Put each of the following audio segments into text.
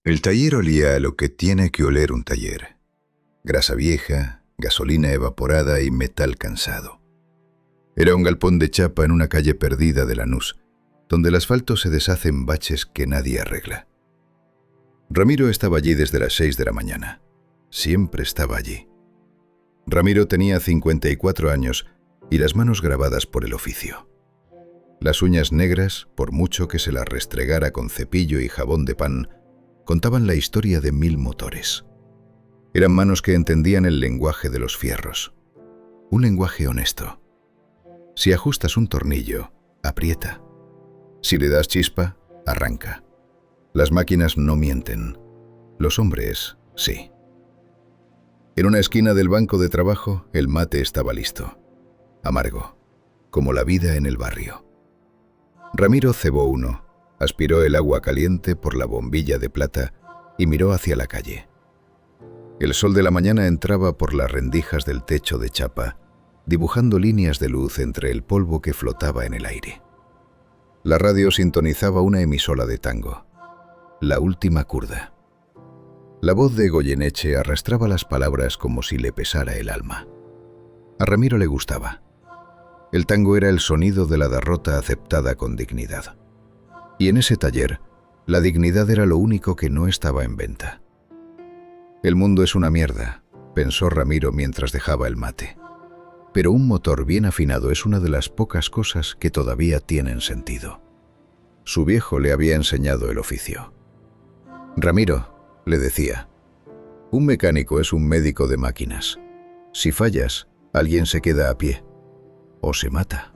El taller olía a lo que tiene que oler un taller: grasa vieja, gasolina evaporada y metal cansado. Era un galpón de chapa en una calle perdida de Lanús, donde el asfalto se deshace en baches que nadie arregla. Ramiro estaba allí desde las 6 de la mañana. Siempre estaba allí. Ramiro tenía 54 años y las manos grabadas por el oficio. Las uñas negras, por mucho que se las restregara con cepillo y jabón de pan, contaban la historia de 1000 motores. Eran manos que entendían el lenguaje de los fierros. Un lenguaje honesto. Si ajustas un tornillo, aprieta. Si le das chispa, arranca. Las máquinas no mienten. Los hombres, sí. En una esquina del banco de trabajo, el mate estaba listo. Amargo, como la vida en el barrio. Ramiro cebó uno, aspiró el agua caliente por la bombilla de plata y miró hacia la calle. El sol de la mañana entraba por las rendijas del techo de chapa, dibujando líneas de luz entre el polvo que flotaba en el aire. La radio sintonizaba una emisora de tango, La Última Curda. La voz de Goyeneche arrastraba las palabras como si le pesara el alma. A Ramiro le gustaba. El tango era el sonido de la derrota aceptada con dignidad. Y en ese taller, la dignidad era lo único que no estaba en venta. El mundo es una mierda, pensó Ramiro mientras dejaba el mate. Pero un motor bien afinado es una de las pocas cosas que todavía tienen sentido. Su viejo le había enseñado el oficio. Ramiro, le decía, un mecánico es un médico de máquinas. Si fallas, alguien se queda a pie. O se mata.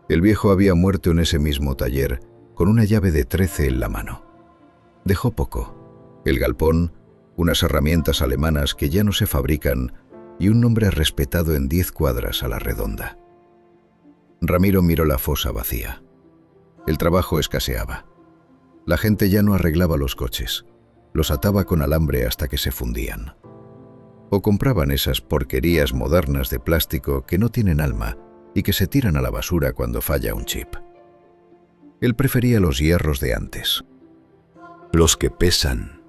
El viejo había muerto en ese mismo taller, con una llave de 13 en la mano. Dejó poco: el galpón, unas herramientas alemanas que ya no se fabrican y un nombre respetado en 10 cuadras a la redonda. Ramiro miró la fosa vacía. El trabajo escaseaba. La gente ya no arreglaba los coches, los ataba con alambre hasta que se fundían. O compraban esas porquerías modernas de plástico que no tienen alma y que se tiran a la basura cuando falla un chip. Él prefería los hierros de antes. Los que pesan,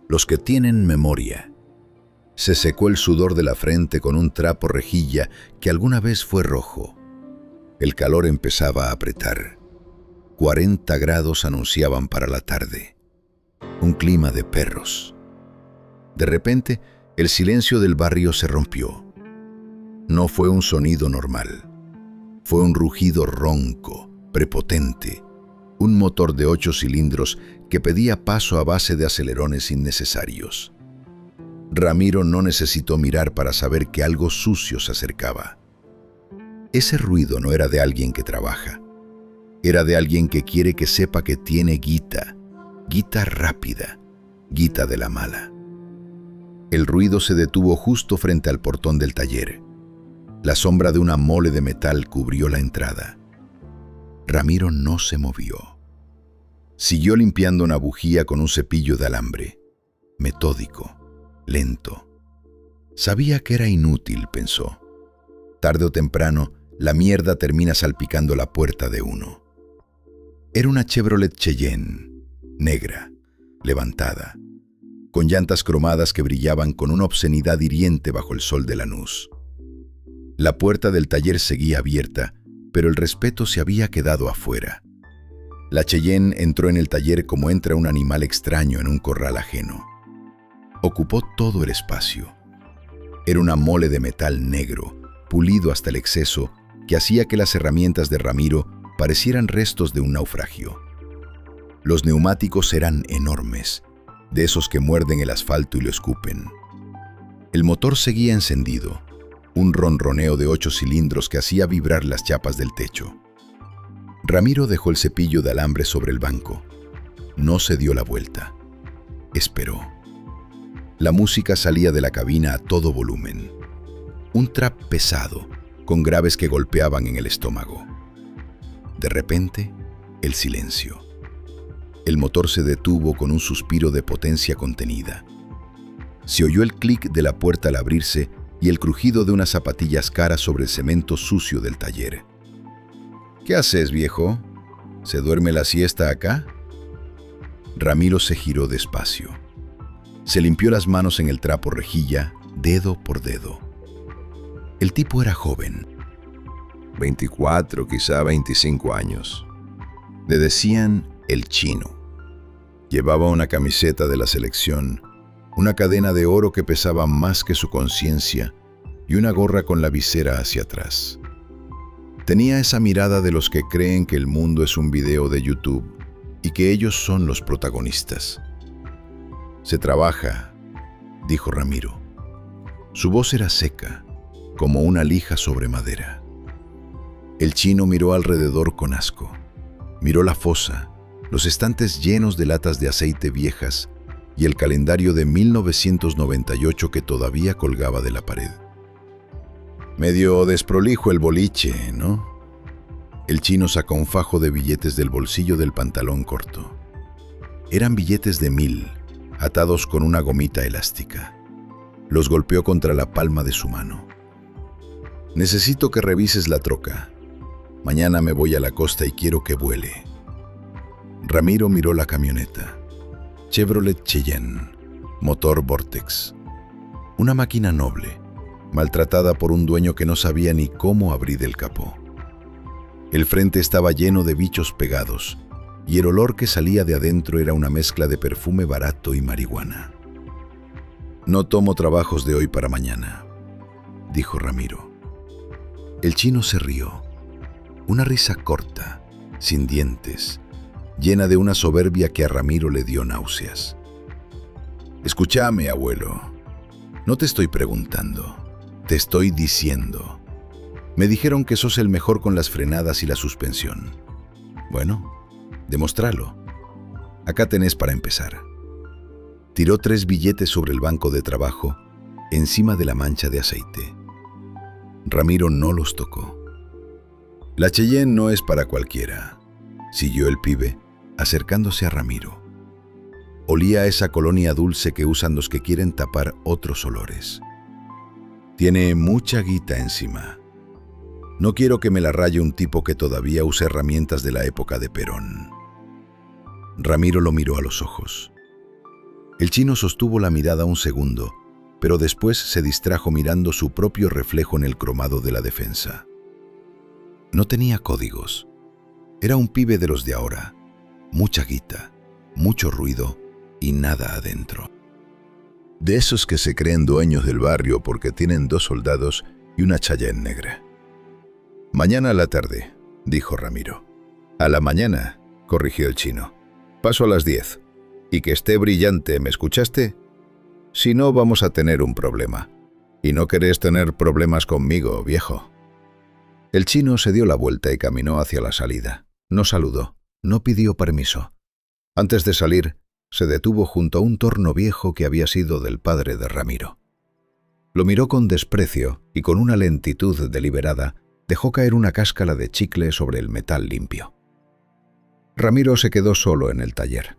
los que tienen memoria. Se secó el sudor de la frente con un trapo rejilla que alguna vez fue rojo. El calor empezaba a apretar. 40 grados anunciaban para la tarde. Un clima de perros. De repente, el silencio del barrio se rompió. No fue un sonido normal. Fue un rugido ronco, prepotente. Un motor de 8 cilindros que pedía paso a base de acelerones innecesarios. Ramiro no necesitó mirar para saber que algo sucio se acercaba. Ese ruido no era de alguien que trabaja. Era de alguien que quiere que sepa que tiene guita. Guita rápida. Guita de la mala. El ruido se detuvo justo frente al portón del taller. La sombra de una mole de metal cubrió la entrada. Ramiro no se movió. Siguió limpiando una bujía con un cepillo de alambre. Metódico, lento. Sabía que era inútil, pensó. Tarde o temprano, la mierda termina salpicando la puerta de uno. Era una Chevrolet Cheyenne, negra, levantada, con llantas cromadas que brillaban con una obscenidad hiriente bajo el sol de Lanús. La puerta del taller seguía abierta, pero el respeto se había quedado afuera. La Cheyenne entró en el taller como entra un animal extraño en un corral ajeno. Ocupó todo el espacio. Era una mole de metal negro, pulido hasta el exceso, que hacía que las herramientas de Ramiro parecieran restos de un naufragio. Los neumáticos eran enormes, de esos que muerden el asfalto y lo escupen. El motor seguía encendido, un ronroneo de 8 cilindros que hacía vibrar las chapas del techo. Ramiro dejó el cepillo de alambre sobre el banco. No se dio la vuelta. Esperó. La música salía de la cabina a todo volumen. Un trap pesado, con graves que golpeaban en el estómago. De repente, el silencio. El motor se detuvo con un suspiro de potencia contenida. Se oyó el clic de la puerta al abrirse y el crujido de unas zapatillas caras sobre el cemento sucio del taller. ¿Qué haces, viejo? ¿Se duerme la siesta acá? Ramiro se giró despacio. Se limpió las manos en el trapo rejilla, dedo por dedo. El tipo era joven. 24, quizá 25 años. Le decían el Chino. Llevaba una camiseta de la selección, una cadena de oro que pesaba más que su conciencia y una gorra con la visera hacia atrás. Tenía esa mirada de los que creen que el mundo es un video de YouTube y que ellos son los protagonistas. «Se trabaja», dijo Ramiro. Su voz era seca, como una lija sobre madera. El Chino miró alrededor con asco. Miró la fosa, los estantes llenos de latas de aceite viejas y el calendario de 1998 que todavía colgaba de la pared. «Medio desprolijo el boliche, ¿no?». El Chino sacó un fajo de billetes del bolsillo del pantalón corto. Eran billetes de 1000, atados con una gomita elástica. Los golpeó contra la palma de su mano. «Necesito que revises la troca. Mañana me voy a la costa y quiero que vuele». Ramiro miró la camioneta. Chevrolet Cheyenne, motor Vortex. Una máquina noble, maltratada por un dueño que no sabía ni cómo abrir el capó. El frente estaba lleno de bichos pegados, y el olor que salía de adentro era una mezcla de perfume barato y marihuana. «No tomo trabajos de hoy para mañana», dijo Ramiro. El Chino se rió. Una risa corta, sin dientes, llena de una soberbia que a Ramiro le dio náuseas. «Escúchame, abuelo. No te estoy preguntando, te estoy diciendo. Me dijeron que sos el mejor con las frenadas y la suspensión. Bueno, demóstralo. Acá tenés para empezar». Tiró 3 billetes sobre el banco de trabajo, encima de la mancha de aceite. Ramiro no los tocó. «La Cheyenne no es para cualquiera», siguió el pibe, acercándose a Ramiro. Olía a esa colonia dulce que usan los que quieren tapar otros olores. «Tiene mucha guita encima. No quiero que me la raye un tipo que todavía usa herramientas de la época de Perón». Ramiro lo miró a los ojos. El Chino sostuvo la mirada un segundo, pero después se distrajo mirando su propio reflejo en el cromado de la defensa. No tenía códigos. Era un pibe de los de ahora. Mucha guita, mucho ruido y nada adentro. De esos que se creen dueños del barrio porque tienen 2 soldados y una Cheyenne negra. «Mañana a la tarde», dijo Ramiro. «A la mañana», corrigió el Chino. «Paso a las 10. Y que esté brillante, ¿me escuchaste? Si no, vamos a tener un problema. Y no querés tener problemas conmigo, viejo». El Chino se dio la vuelta y caminó hacia la salida. No saludó, no pidió permiso. Antes de salir, se detuvo junto a un torno viejo que había sido del padre de Ramiro. Lo miró con desprecio y con una lentitud deliberada dejó caer una cáscara de chicle sobre el metal limpio. Ramiro se quedó solo en el taller.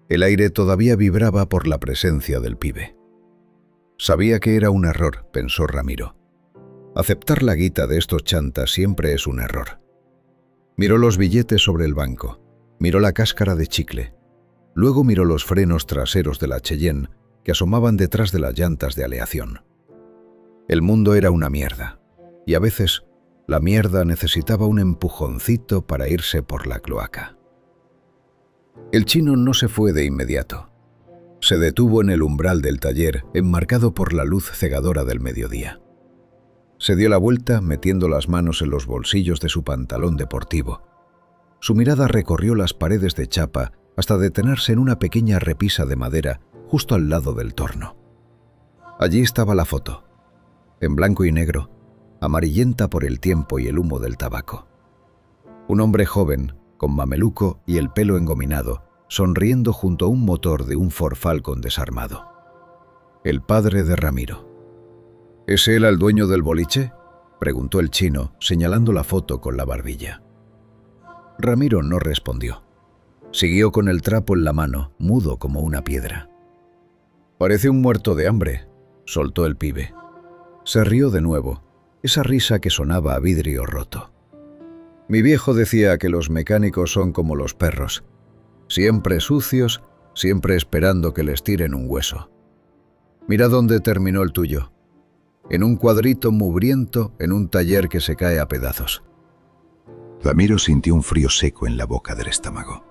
El aire todavía vibraba por la presencia del pibe. Sabía que era un error, pensó Ramiro. Aceptar la guita de estos chantas siempre es un error. Miró los billetes sobre el banco, miró la cáscara de chicle, luego miró los frenos traseros de la Cheyenne que asomaban detrás de las llantas de aleación. El mundo era una mierda, y a veces la mierda necesitaba un empujoncito para irse por la cloaca. El Chino no se fue de inmediato. Se detuvo en el umbral del taller, enmarcado por la luz cegadora del mediodía. Se dio la vuelta, metiendo las manos en los bolsillos de su pantalón deportivo. Su mirada recorrió las paredes de chapa hasta detenerse en una pequeña repisa de madera justo al lado del torno. Allí estaba la foto, en blanco y negro, amarillenta por el tiempo y el humo del tabaco. Un hombre joven, con mameluco y el pelo engominado, sonriendo junto a un motor de un Ford Falcon desarmado. El padre de Ramiro. ¿Es él el dueño del boliche?, preguntó el Chino, señalando la foto con la barbilla. Ramiro no respondió. Siguió con el trapo en la mano, mudo como una piedra. «Parece un muerto de hambre», soltó el pibe. Se rió de nuevo, esa risa que sonaba a vidrio roto. «Mi viejo decía que los mecánicos son como los perros. siempre sucios, siempre esperando que les tiren un hueso. Mira dónde terminó el tuyo. En un cuadrito mugriento, en un taller que se cae a pedazos. Ramiro sintió un frío seco en la boca del estómago.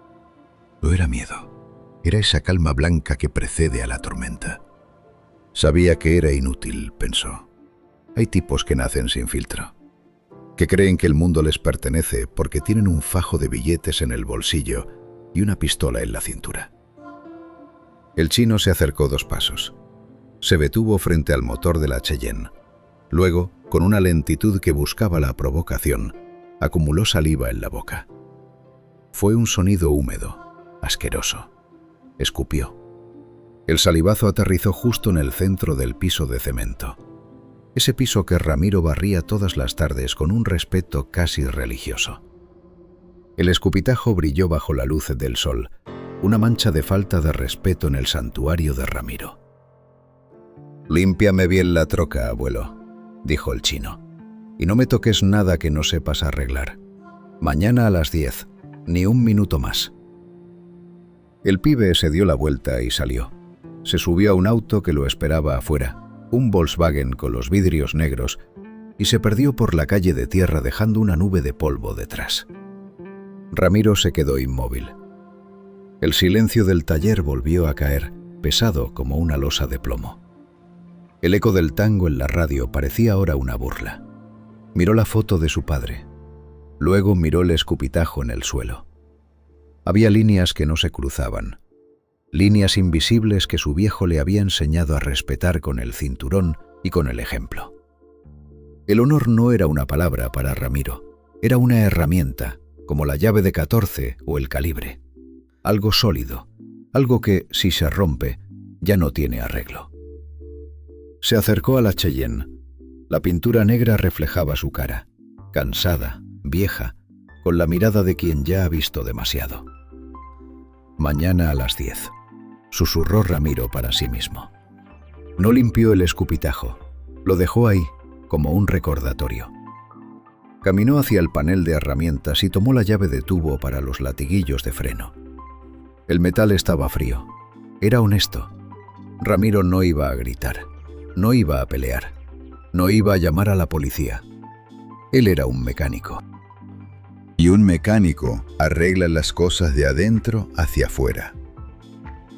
No era miedo, era esa calma blanca que precede a la tormenta. Sabía que era inútil, pensó. Hay tipos que nacen sin filtro, que creen que el mundo les pertenece porque tienen un fajo de billetes en el bolsillo y una pistola en la cintura. El chino se acercó 2 pasos. Se detuvo frente al motor de la Cheyenne. Luego, con una lentitud que buscaba la provocación, acumuló saliva en la boca. Fue un sonido húmedo, asqueroso. Escupió. El salivazo aterrizó justo en el centro del piso de cemento. Ese piso que Ramiro barría todas las tardes con un respeto casi religioso. El escupitajo brilló bajo la luz del sol, una mancha de falta de respeto en el santuario de Ramiro. «Límpiame bien la troca, abuelo», dijo el chino, «y no me toques nada que no sepas arreglar. Mañana a las 10, ni un minuto más». El pibe se dio la vuelta y salió. Se subió a un auto que lo esperaba afuera, un Volkswagen con los vidrios negros, y se perdió por la calle de tierra dejando una nube de polvo detrás. Ramiro se quedó inmóvil. El silencio del taller volvió a caer, pesado como una losa de plomo. El eco del tango en la radio parecía ahora una burla. Miró la foto de su padre. Luego miró el escupitajo en el suelo. Había líneas que no se cruzaban. Líneas invisibles que su viejo le había enseñado a respetar con el cinturón y con el ejemplo. El honor no era una palabra para Ramiro, era una herramienta, como la llave de 14 o el calibre. Algo sólido, algo que, si se rompe, ya no tiene arreglo. Se acercó a la Cheyenne. La pintura negra reflejaba su cara, cansada, vieja, con la mirada de quien ya ha visto demasiado. «Mañana a las 10», susurró Ramiro para sí mismo. No limpió el escupitajo, lo dejó ahí, como un recordatorio. Caminó hacia el panel de herramientas y tomó la llave de tubo para los latiguillos de freno. El metal estaba frío. Era honesto. Ramiro no iba a gritar, no iba a pelear, no iba a llamar a la policía. Él era un mecánico. Y un mecánico arregla las cosas de adentro hacia afuera.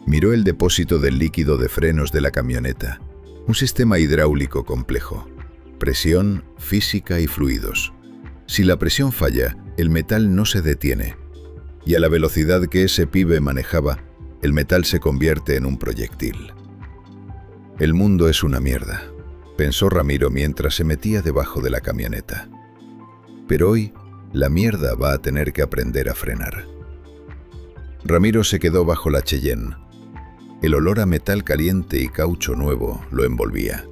Miró el depósito del líquido de frenos de la camioneta, un sistema hidráulico complejo, presión, física y fluidos. Si la presión falla, el metal no se detiene, y a la velocidad que ese pibe manejaba, el metal se convierte en un proyectil. El mundo es una mierda, pensó Ramiro mientras se metía debajo de la camioneta. Pero hoy, la mierda va a tener que aprender a frenar. Ramiro se quedó bajo la Cheyenne. El olor a metal caliente y caucho nuevo lo envolvía.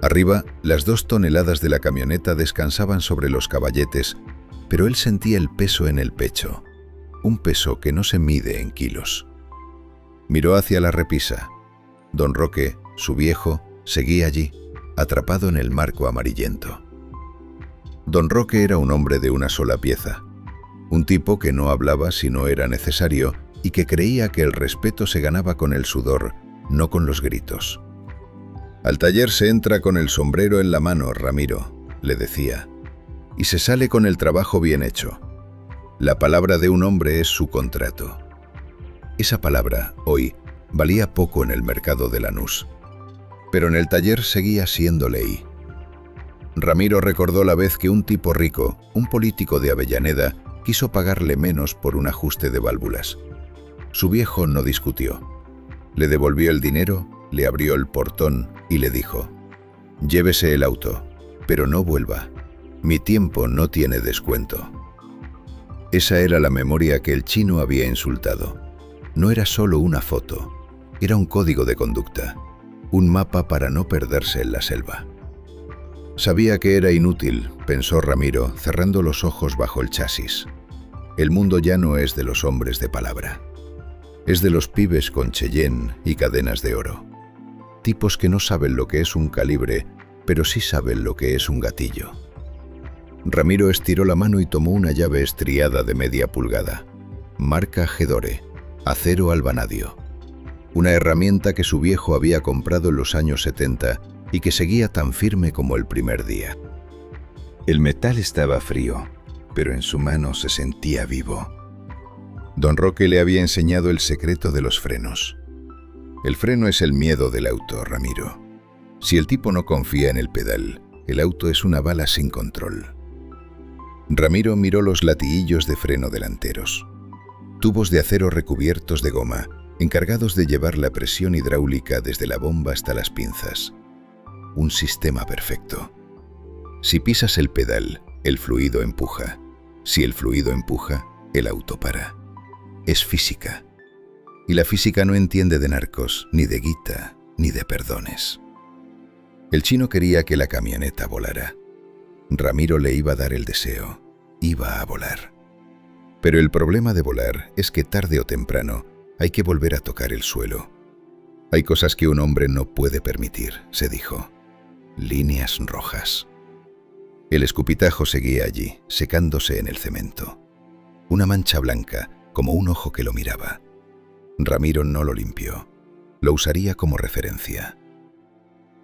Arriba, las 2 toneladas de la camioneta descansaban sobre los caballetes, pero él sentía el peso en el pecho, un peso que no se mide en kilos. Miró hacia la repisa. Don Roque, su viejo, seguía allí, atrapado en el marco amarillento. Don Roque era un hombre de una sola pieza, un tipo que no hablaba si no era necesario y que creía que el respeto se ganaba con el sudor, no con los gritos. «Al taller se entra con el sombrero en la mano, Ramiro», le decía, «y se sale con el trabajo bien hecho. La palabra de un hombre es su contrato». Esa palabra, hoy, valía poco en el mercado de Lanús, pero en el taller seguía siendo ley. Ramiro recordó la vez que un tipo rico, un político de Avellaneda, quiso pagarle menos por un ajuste de válvulas. Su viejo no discutió. Le devolvió el dinero, le abrió el portón y le dijo: «Llévese el auto, pero no vuelva. Mi tiempo no tiene descuento». Esa era la memoria que el chino había insultado. No era solo una foto, era un código de conducta, un mapa para no perderse en la selva. Sabía que era inútil, pensó Ramiro, cerrando los ojos bajo el chasis. El mundo ya no es de los hombres de palabra. Es de los pibes con Cheyenne y cadenas de oro. Tipos que no saben lo que es un calibre, pero sí saben lo que es un gatillo. Ramiro estiró la mano y tomó una llave estriada de media pulgada, marca Gedore, acero al vanadio, una herramienta que su viejo había comprado en los años 70 y que seguía tan firme como el primer día. El metal estaba frío, pero en su mano se sentía vivo. Don Roque le había enseñado el secreto de los frenos. El freno es el miedo del auto, Ramiro. Si el tipo no confía en el pedal, el auto es una bala sin control. Ramiro miró los latiguillos de freno delanteros. Tubos de acero recubiertos de goma, encargados de llevar la presión hidráulica desde la bomba hasta las pinzas. Un sistema perfecto. Si pisas el pedal, el fluido empuja. Si el fluido empuja, el auto para. Es física. Y la física no entiende de narcos, ni de guita, ni de perdones. El chino quería que la camioneta volara. Ramiro le iba a dar el deseo. Iba a volar. Pero el problema de volar es que tarde o temprano hay que volver a tocar el suelo. Hay cosas que un hombre no puede permitir, se dijo. Líneas rojas. El escupitajo seguía allí, secándose en el cemento. Una mancha blanca, como un ojo que lo miraba. Ramiro no lo limpió. Lo usaría como referencia.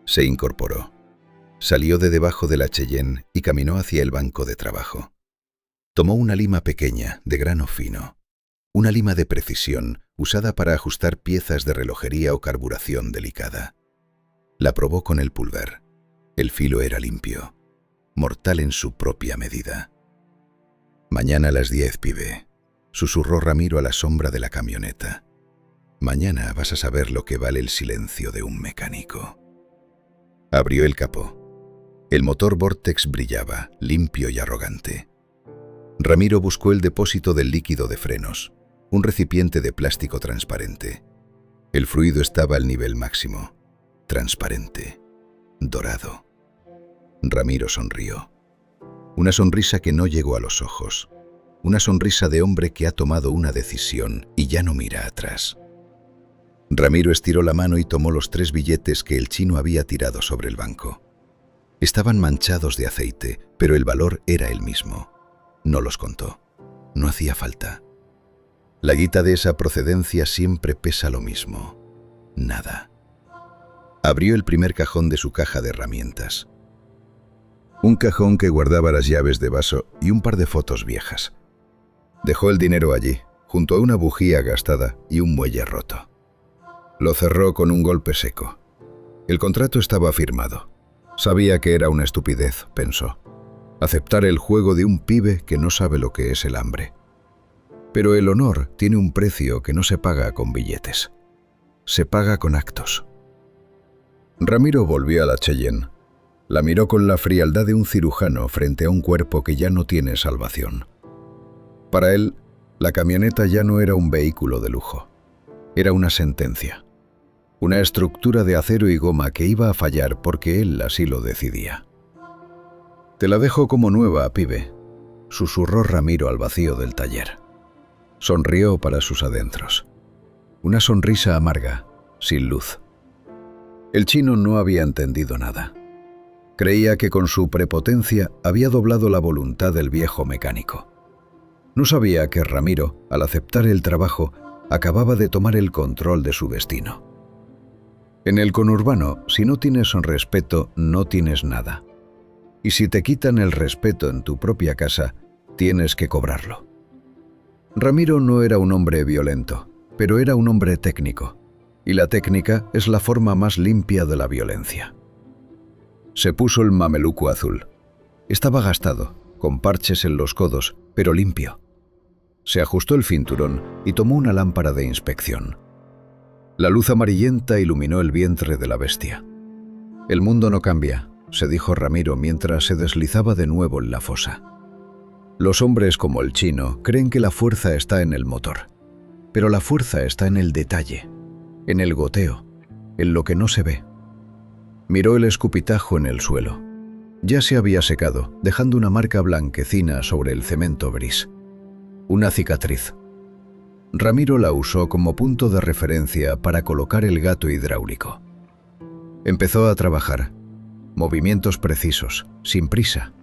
Se incorporó. Salió de debajo de la Cheyenne y caminó hacia el banco de trabajo. Tomó una lima pequeña, de grano fino. Una lima de precisión, usada para ajustar piezas de relojería o carburación delicada. La probó con el pulgar. El filo era limpio. Mortal en su propia medida. «Mañana a las 10, pibe», susurró Ramiro a la sombra de la camioneta. «Mañana vas a saber lo que vale el silencio de un mecánico». Abrió el capó. El motor Vortex brillaba, limpio y arrogante. Ramiro buscó el depósito del líquido de frenos, un recipiente de plástico transparente. El fluido estaba al nivel máximo, transparente, dorado. Ramiro sonrió. Una sonrisa que no llegó a los ojos. Una sonrisa de hombre que ha tomado una decisión y ya no mira atrás. Ramiro estiró la mano y tomó los 3 billetes que el chino había tirado sobre el banco. Estaban manchados de aceite, pero el valor era el mismo. No los contó. No hacía falta. La guita de esa procedencia siempre pesa lo mismo. Nada. Abrió el primer cajón de su caja de herramientas. Un cajón que guardaba las llaves de vaso y un par de fotos viejas. Dejó el dinero allí, junto a una bujía gastada y un muelle roto. Lo cerró con un golpe seco. El contrato estaba firmado. Sabía que era una estupidez, pensó. Aceptar el juego de un pibe que no sabe lo que es el hambre. Pero el honor tiene un precio que no se paga con billetes. Se paga con actos. Ramiro volvió a la Cheyenne. La miró con la frialdad de un cirujano frente a un cuerpo que ya no tiene salvación. Para él, la camioneta ya no era un vehículo de lujo. Era una sentencia. Una estructura de acero y goma que iba a fallar porque él así lo decidía. «Te la dejo como nueva, pibe», susurró Ramiro al vacío del taller. Sonrió para sus adentros. Una sonrisa amarga, sin luz. El chino no había entendido nada. Creía que con su prepotencia había doblado la voluntad del viejo mecánico. No sabía que Ramiro, al aceptar el trabajo, acababa de tomar el control de su destino. En el conurbano, si no tienes respeto, no tienes nada. Y si te quitan el respeto en tu propia casa, tienes que cobrarlo. Ramiro no era un hombre violento, pero era un hombre técnico. Y la técnica es la forma más limpia de la violencia. Se puso el mameluco azul. Estaba gastado, con parches en los codos, pero limpio. Se ajustó el cinturón y tomó una lámpara de inspección. La luz amarillenta iluminó el vientre de la bestia. «El mundo no cambia», se dijo Ramiro mientras se deslizaba de nuevo en la fosa. Los hombres como el chino creen que la fuerza está en el motor, pero la fuerza está en el detalle, en el goteo, en lo que no se ve. Miró el escupitajo en el suelo. Ya se había secado, dejando una marca blanquecina sobre el cemento gris. Una cicatriz. Ramiro la usó como punto de referencia para colocar el gato hidráulico. Empezó a trabajar. Movimientos precisos, sin prisa.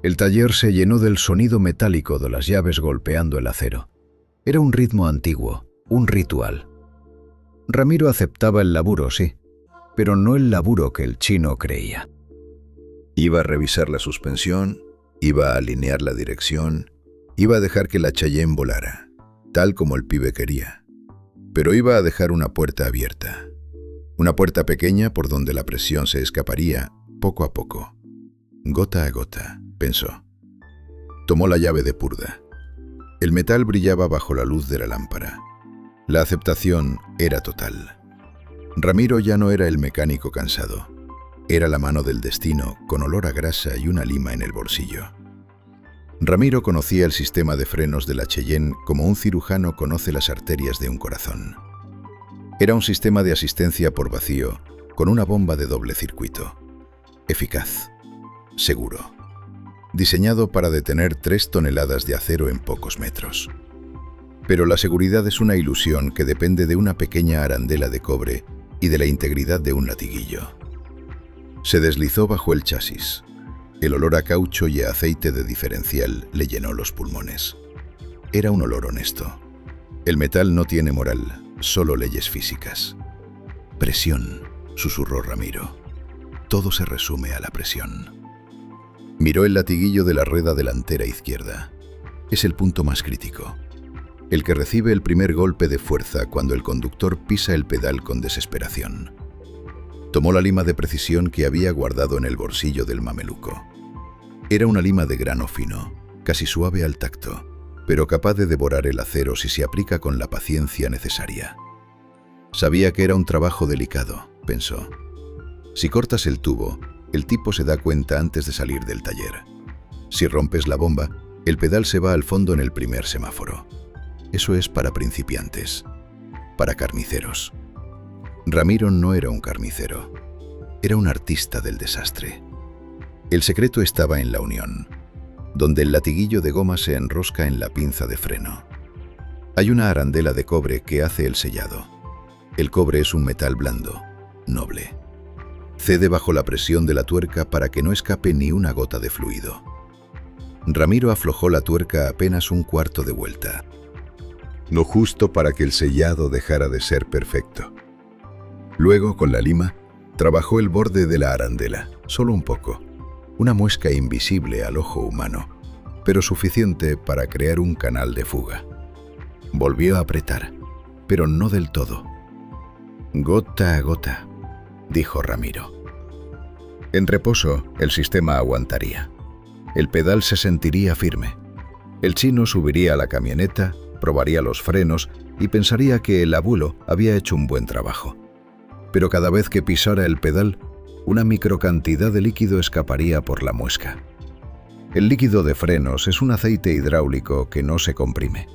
El taller se llenó del sonido metálico de las llaves golpeando el acero. Era un ritmo antiguo, un ritual. Ramiro aceptaba el laburo, sí, pero no el laburo que el chino creía. Iba a revisar la suspensión, iba a alinear la dirección, iba a dejar que la Cheyenne volara, tal como el pibe quería. Pero iba a dejar una puerta abierta. Una puerta pequeña por donde la presión se escaparía poco a poco. Gota a gota, pensó. Tomó la llave de purda. El metal brillaba bajo la luz de la lámpara. La aceptación era total. Ramiro ya no era el mecánico cansado. Era la mano del destino, con olor a grasa y una lima en el bolsillo. Ramiro conocía el sistema de frenos de la Cheyenne como un cirujano conoce las arterias de un corazón. Era un sistema de asistencia por vacío, con una bomba de doble circuito. Eficaz. Seguro. Diseñado para detener 3 toneladas de acero en pocos metros. Pero la seguridad es una ilusión que depende de una pequeña arandela de cobre y de la integridad de un latiguillo. Se deslizó bajo el chasis. El olor a caucho y a aceite de diferencial le llenó los pulmones. Era un olor honesto. El metal no tiene moral, solo leyes físicas. Presión, susurró Ramiro. Todo se resume a la presión. Miró el latiguillo de la rueda delantera izquierda. Es el punto más crítico. El que recibe el primer golpe de fuerza cuando el conductor pisa el pedal con desesperación. Tomó la lima de precisión que había guardado en el bolsillo del mameluco. Era una lima de grano fino, casi suave al tacto, pero capaz de devorar el acero si se aplica con la paciencia necesaria. Sabía que era un trabajo delicado, pensó. Si cortas el tubo, el tipo se da cuenta antes de salir del taller. Si rompes la bomba, el pedal se va al fondo en el primer semáforo. Eso es para principiantes, para carniceros. Ramiro no era un carnicero, era un artista del desastre. El secreto estaba en la unión, donde el latiguillo de goma se enrosca en la pinza de freno. Hay una arandela de cobre que hace el sellado. El cobre es un metal blando, noble. Cede bajo la presión de la tuerca para que no escape ni una gota de fluido. Ramiro aflojó la tuerca apenas un cuarto de vuelta. Lo justo para que el sellado dejara de ser perfecto. Luego, con la lima, trabajó el borde de la arandela, solo un poco. Una muesca invisible al ojo humano, pero suficiente para crear un canal de fuga. Volvió a apretar, pero no del todo. Gota a gota, dijo Ramiro. En reposo, el sistema aguantaría. El pedal se sentiría firme. El chino subiría a la camioneta, probaría los frenos y pensaría que el abuelo había hecho un buen trabajo. Pero cada vez que pisara el pedal, una microcantidad de líquido escaparía por la muesca. El líquido de frenos es un aceite hidráulico que no se comprime.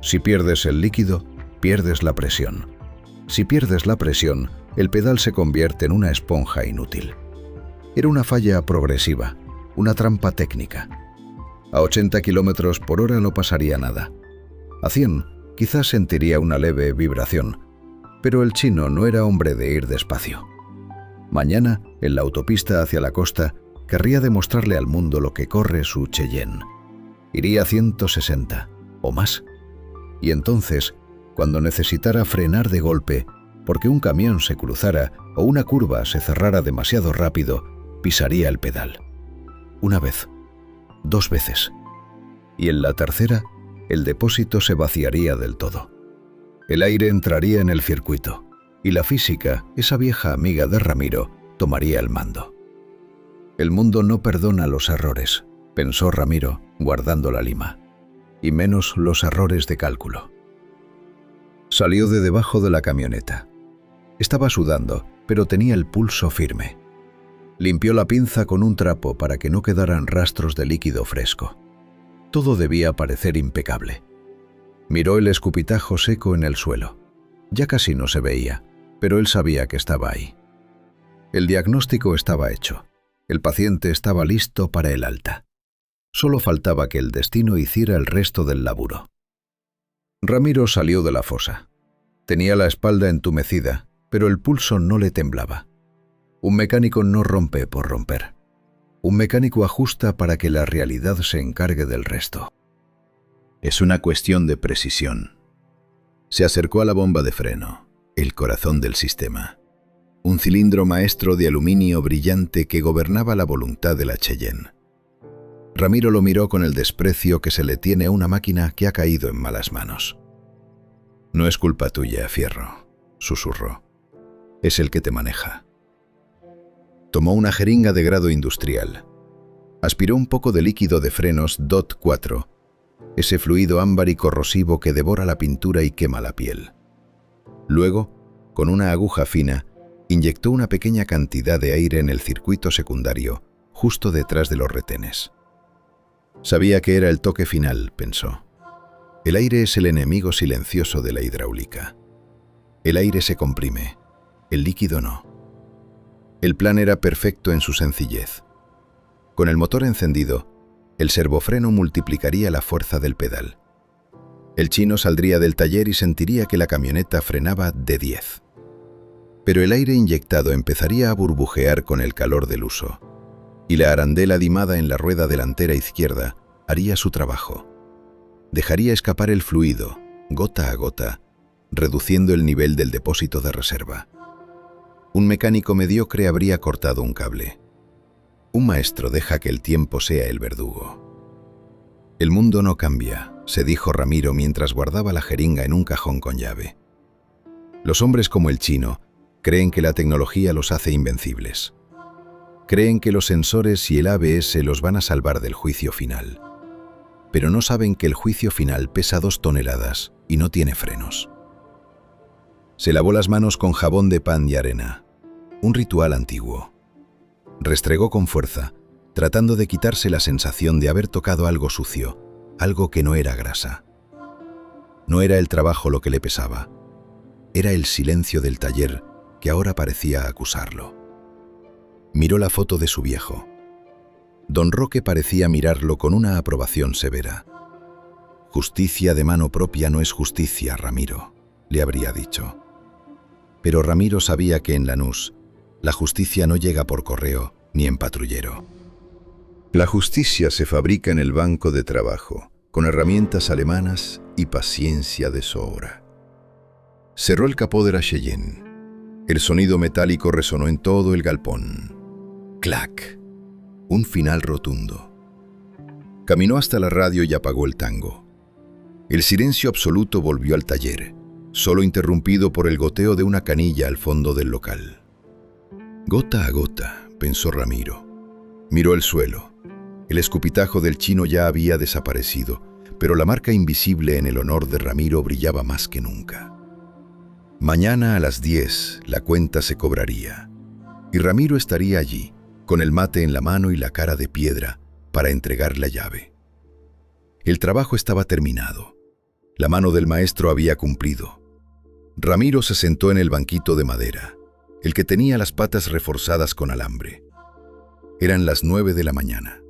Si pierdes el líquido, pierdes la presión. Si pierdes la presión, el pedal se convierte en una esponja inútil. Era una falla progresiva, una trampa técnica. A 80 km por hora no pasaría nada. A 100, quizás sentiría una leve vibración, pero el chino no era hombre de ir despacio. Mañana, en la autopista hacia la costa, querría demostrarle al mundo lo que corre su Cheyenne. Iría a 160, o más. Y entonces, cuando necesitara frenar de golpe, porque un camión se cruzara o una curva se cerrara demasiado rápido, pisaría el pedal. Una vez, 2 veces. Y en la tercera, el depósito se vaciaría del todo. El aire entraría en el circuito, y la física, esa vieja amiga de Ramiro, tomaría el mando. El mundo no perdona los errores, pensó Ramiro, guardando la lima, y menos los errores de cálculo. Salió de debajo de la camioneta. Estaba sudando, pero tenía el pulso firme. Limpió la pinza con un trapo para que no quedaran rastros de líquido fresco. Todo debía parecer impecable. Miró el escupitajo seco en el suelo. Ya casi no se veía, pero él sabía que estaba ahí. El diagnóstico estaba hecho. El paciente estaba listo para el alta. Solo faltaba que el destino hiciera el resto del laburo. Ramiro salió de la fosa. Tenía la espalda entumecida, pero el pulso no le temblaba. Un mecánico no rompe por romper. Un mecánico ajusta para que la realidad se encargue del resto. Es una cuestión de precisión. Se acercó a la bomba de freno, el corazón del sistema. Un cilindro maestro de aluminio brillante que gobernaba la voluntad de la Cheyenne. Ramiro lo miró con el desprecio que se le tiene a una máquina que ha caído en malas manos. «No es culpa tuya, Fierro», susurró. «Es el que te maneja». Tomó una jeringa de grado industrial. Aspiró un poco de líquido de frenos DOT 4, ese fluido ámbar y corrosivo que devora la pintura y quema la piel. Luego, con una aguja fina, inyectó una pequeña cantidad de aire en el circuito secundario, justo detrás de los retenes. Sabía que era el toque final, pensó. El aire es el enemigo silencioso de la hidráulica. El aire se comprime, el líquido no. El plan era perfecto en su sencillez. Con el motor encendido, el servofreno multiplicaría la fuerza del pedal. El chino saldría del taller y sentiría que la camioneta frenaba de 10. Pero el aire inyectado empezaría a burbujear con el calor del uso, y la arandela limada en la rueda delantera izquierda haría su trabajo. Dejaría escapar el fluido, gota a gota, reduciendo el nivel del depósito de reserva. Un mecánico mediocre habría cortado un cable. Un maestro deja que el tiempo sea el verdugo. «El mundo no cambia», se dijo Ramiro mientras guardaba la jeringa en un cajón con llave. Los hombres como el chino creen que la tecnología los hace invencibles. Creen que los sensores y el ABS los van a salvar del juicio final. Pero no saben que el juicio final pesa 2 toneladas y no tiene frenos. Se lavó las manos con jabón de pan y arena, un ritual antiguo. Restregó con fuerza, tratando de quitarse la sensación de haber tocado algo sucio, algo que no era grasa. No era el trabajo lo que le pesaba, era el silencio del taller que ahora parecía acusarlo. Miró la foto de su viejo. Don Roque parecía mirarlo con una aprobación severa. «Justicia de mano propia no es justicia, Ramiro», le habría dicho. Pero Ramiro sabía que en Lanús la justicia no llega por correo ni en patrullero. La justicia se fabrica en el banco de trabajo, con herramientas alemanas y paciencia de sobra. Cerró el capó de la Cheyenne. El sonido metálico resonó en todo el galpón. ¡Clac! Un final rotundo. Caminó hasta la radio y apagó el tango. El silencio absoluto volvió al taller, solo interrumpido por el goteo de una canilla al fondo del local. Gota a gota, pensó Ramiro. Miró el suelo. El escupitajo del chino ya había desaparecido, pero la marca invisible en el honor de Ramiro brillaba más que nunca. Mañana a las 10 la cuenta se cobraría, y Ramiro estaría allí, con el mate en la mano y la cara de piedra, para entregar la llave. El trabajo estaba terminado. La mano del maestro había cumplido. Ramiro se sentó en el banquito de madera, el que tenía las patas reforzadas con alambre. Eran las 9 de la mañana.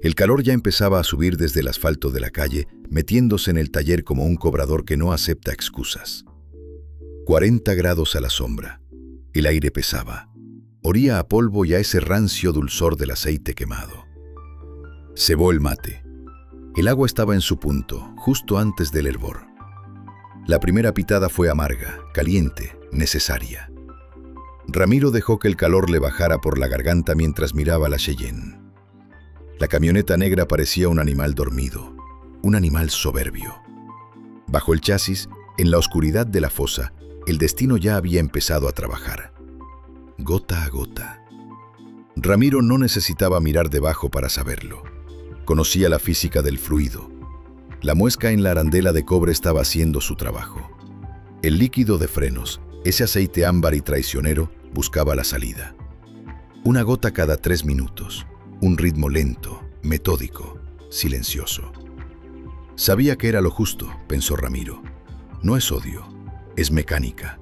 El calor ya empezaba a subir desde el asfalto de la calle, metiéndose en el taller como un cobrador que no acepta excusas. 40 grados a la sombra. El aire pesaba. Olía a polvo y a ese rancio dulzor del aceite quemado. Cebó el mate. El agua estaba en su punto, justo antes del hervor. La primera pitada fue amarga, caliente, necesaria. Ramiro dejó que el calor le bajara por la garganta mientras miraba la Cheyenne. La camioneta negra parecía un animal dormido, un animal soberbio. Bajo el chasis, en la oscuridad de la fosa, el destino ya había empezado a trabajar. Gota a gota. Ramiro no necesitaba mirar debajo para saberlo. Conocía la física del fluido. La muesca en la arandela de cobre estaba haciendo su trabajo. El líquido de frenos, ese aceite ámbar y traicionero, buscaba la salida. Una gota cada 3 minutos. Un ritmo lento, metódico, silencioso. Sabía que era lo justo, pensó Ramiro. No es odio, es mecánica.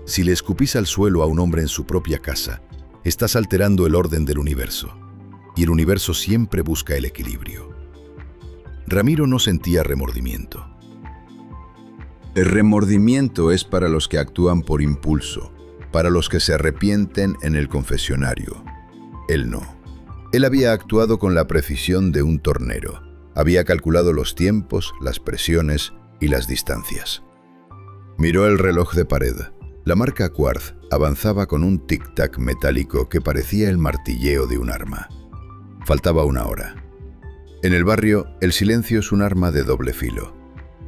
Si le escupís al suelo a un hombre en su propia casa, estás alterando el orden del universo. Y el universo siempre busca el equilibrio. Ramiro no sentía remordimiento. El remordimiento es para los que actúan por impulso, para los que se arrepienten en el confesionario. Él no. Él había actuado con la precisión de un tornero. Había calculado los tiempos, las presiones y las distancias. Miró el reloj de pared. La marca Quartz avanzaba con un tic-tac metálico que parecía el martilleo de un arma. Faltaba una hora. En el barrio, el silencio es un arma de doble filo.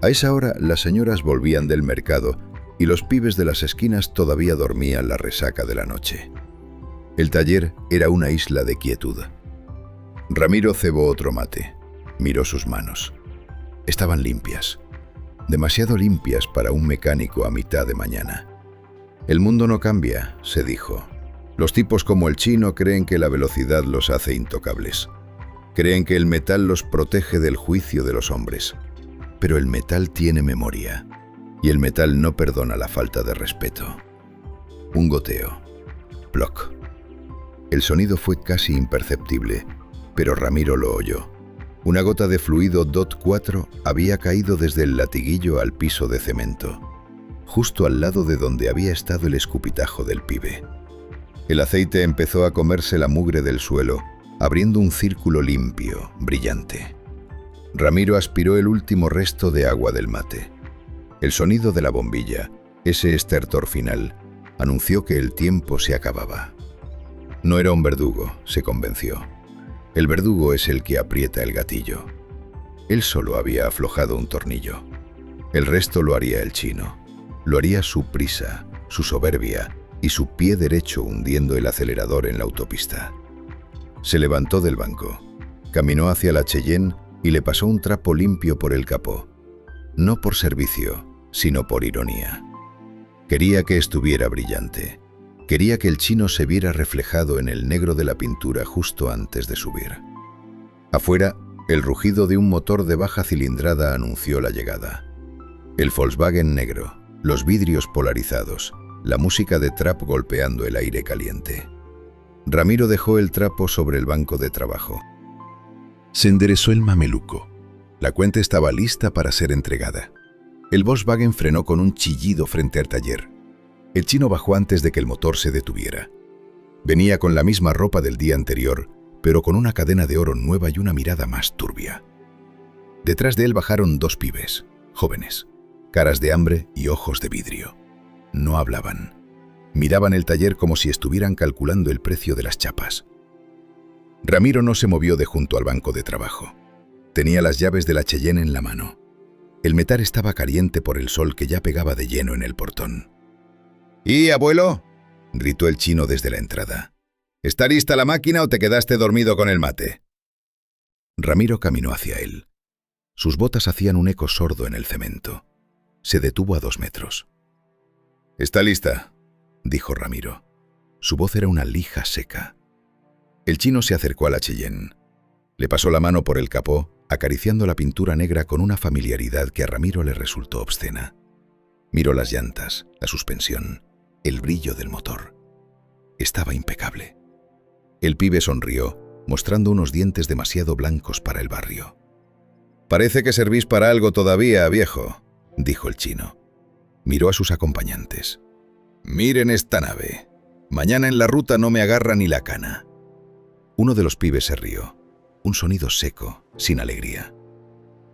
A esa hora, las señoras volvían del mercado y los pibes de las esquinas todavía dormían la resaca de la noche. El taller era una isla de quietud. Ramiro cebó otro mate. Miró sus manos. Estaban limpias. Demasiado limpias para un mecánico a mitad de mañana. El mundo no cambia, se dijo. Los tipos como el chino creen que la velocidad los hace intocables. Creen que el metal los protege del juicio de los hombres. Pero el metal tiene memoria, y el metal no perdona la falta de respeto. Un goteo. Ploc. El sonido fue casi imperceptible, pero Ramiro lo oyó. Una gota de fluido DOT 4 había caído desde el latiguillo al piso de cemento, justo al lado de donde había estado el escupitajo del pibe. El aceite empezó a comerse la mugre del suelo, abriendo un círculo limpio, brillante. Ramiro aspiró el último resto de agua del mate. El sonido de la bombilla, ese estertor final, anunció que el tiempo se acababa. No era un verdugo, se convenció. El verdugo es el que aprieta el gatillo. Él solo había aflojado un tornillo. El resto lo haría el chino. Lo haría su prisa, su soberbia y su pie derecho hundiendo el acelerador en la autopista. Se levantó del banco, caminó hacia la Cheyenne y le pasó un trapo limpio por el capó. No por servicio, sino por ironía. Quería que estuviera brillante. Quería que el chino se viera reflejado en el negro de la pintura justo antes de subir. Afuera, el rugido de un motor de baja cilindrada anunció la llegada. El Volkswagen negro, los vidrios polarizados, la música de trap golpeando el aire caliente. Ramiro dejó el trapo sobre el banco de trabajo. Se enderezó el mameluco. La cuenta estaba lista para ser entregada. El Volkswagen frenó con un chillido frente al taller. El chino bajó antes de que el motor se detuviera. Venía con la misma ropa del día anterior, pero con una cadena de oro nueva y una mirada más turbia. Detrás de él bajaron dos pibes, jóvenes, caras de hambre y ojos de vidrio. No hablaban. Miraban el taller como si estuvieran calculando el precio de las chapas. Ramiro no se movió de junto al banco de trabajo. Tenía las llaves de la Cheyenne en la mano. El metal estaba caliente por el sol que ya pegaba de lleno en el portón. «¿Y, abuelo?», gritó el chino desde la entrada. «¿Está lista la máquina o te quedaste dormido con el mate?». Ramiro caminó hacia él. Sus botas hacían un eco sordo en el cemento. Se detuvo a 2 metros. «Está lista», dijo Ramiro. Su voz era una lija seca. El chino se acercó a la Cheyenne. Le pasó la mano por el capó, acariciando la pintura negra con una familiaridad que a Ramiro le resultó obscena. Miró las llantas, la suspensión, el brillo del motor. Estaba impecable. El pibe sonrió, mostrando unos dientes demasiado blancos para el barrio. «Parece que servís para algo todavía, viejo», dijo el chino. Miró a sus acompañantes. «Miren esta nave. Mañana en la ruta no me agarra ni la cana». Uno de los pibes se rió. Un sonido seco, sin alegría.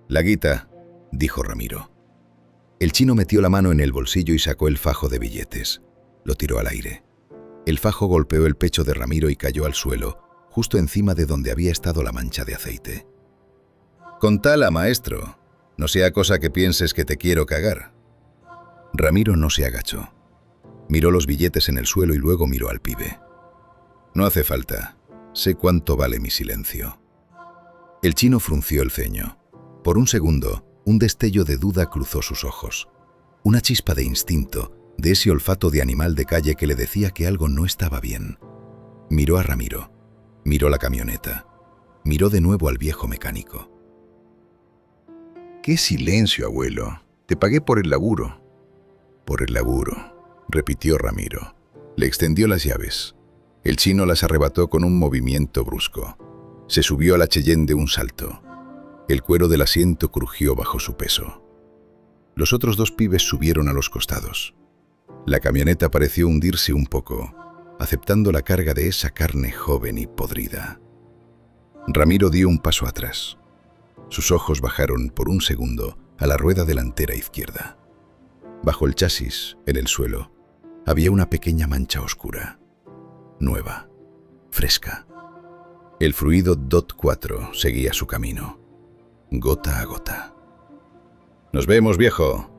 «La guita», dijo Ramiro. El chino metió la mano en el bolsillo y sacó el fajo de billetes. Lo tiró al aire. El fajo golpeó el pecho de Ramiro y cayó al suelo, justo encima de donde había estado la mancha de aceite. «Contala, maestro. No sea cosa que pienses que te quiero cagar». Ramiro no se agachó. Miró los billetes en el suelo y luego miró al pibe. «No hace falta. Sé cuánto vale mi silencio». El chino frunció el ceño. Por un segundo, un destello de duda cruzó sus ojos. Una chispa de instinto, de ese olfato de animal de calle que le decía que algo no estaba bien. Miró a Ramiro. Miró la camioneta. Miró de nuevo al viejo mecánico. «Qué silencio, abuelo. Te pagué por el laburo». «Por el laburo», repitió Ramiro. Le extendió las llaves. El chino las arrebató con un movimiento brusco. Se subió a la Cheyenne de un salto. El cuero del asiento crujió bajo su peso. Los otros dos pibes subieron a los costados. La camioneta pareció hundirse un poco, aceptando la carga de esa carne joven y podrida. Ramiro dio un paso atrás. Sus ojos bajaron por un segundo a la rueda delantera izquierda. Bajo el chasis, en el suelo, había una pequeña mancha oscura, nueva, fresca. El fluido DOT 4 seguía su camino, gota a gota. «¡Nos vemos, viejo!»,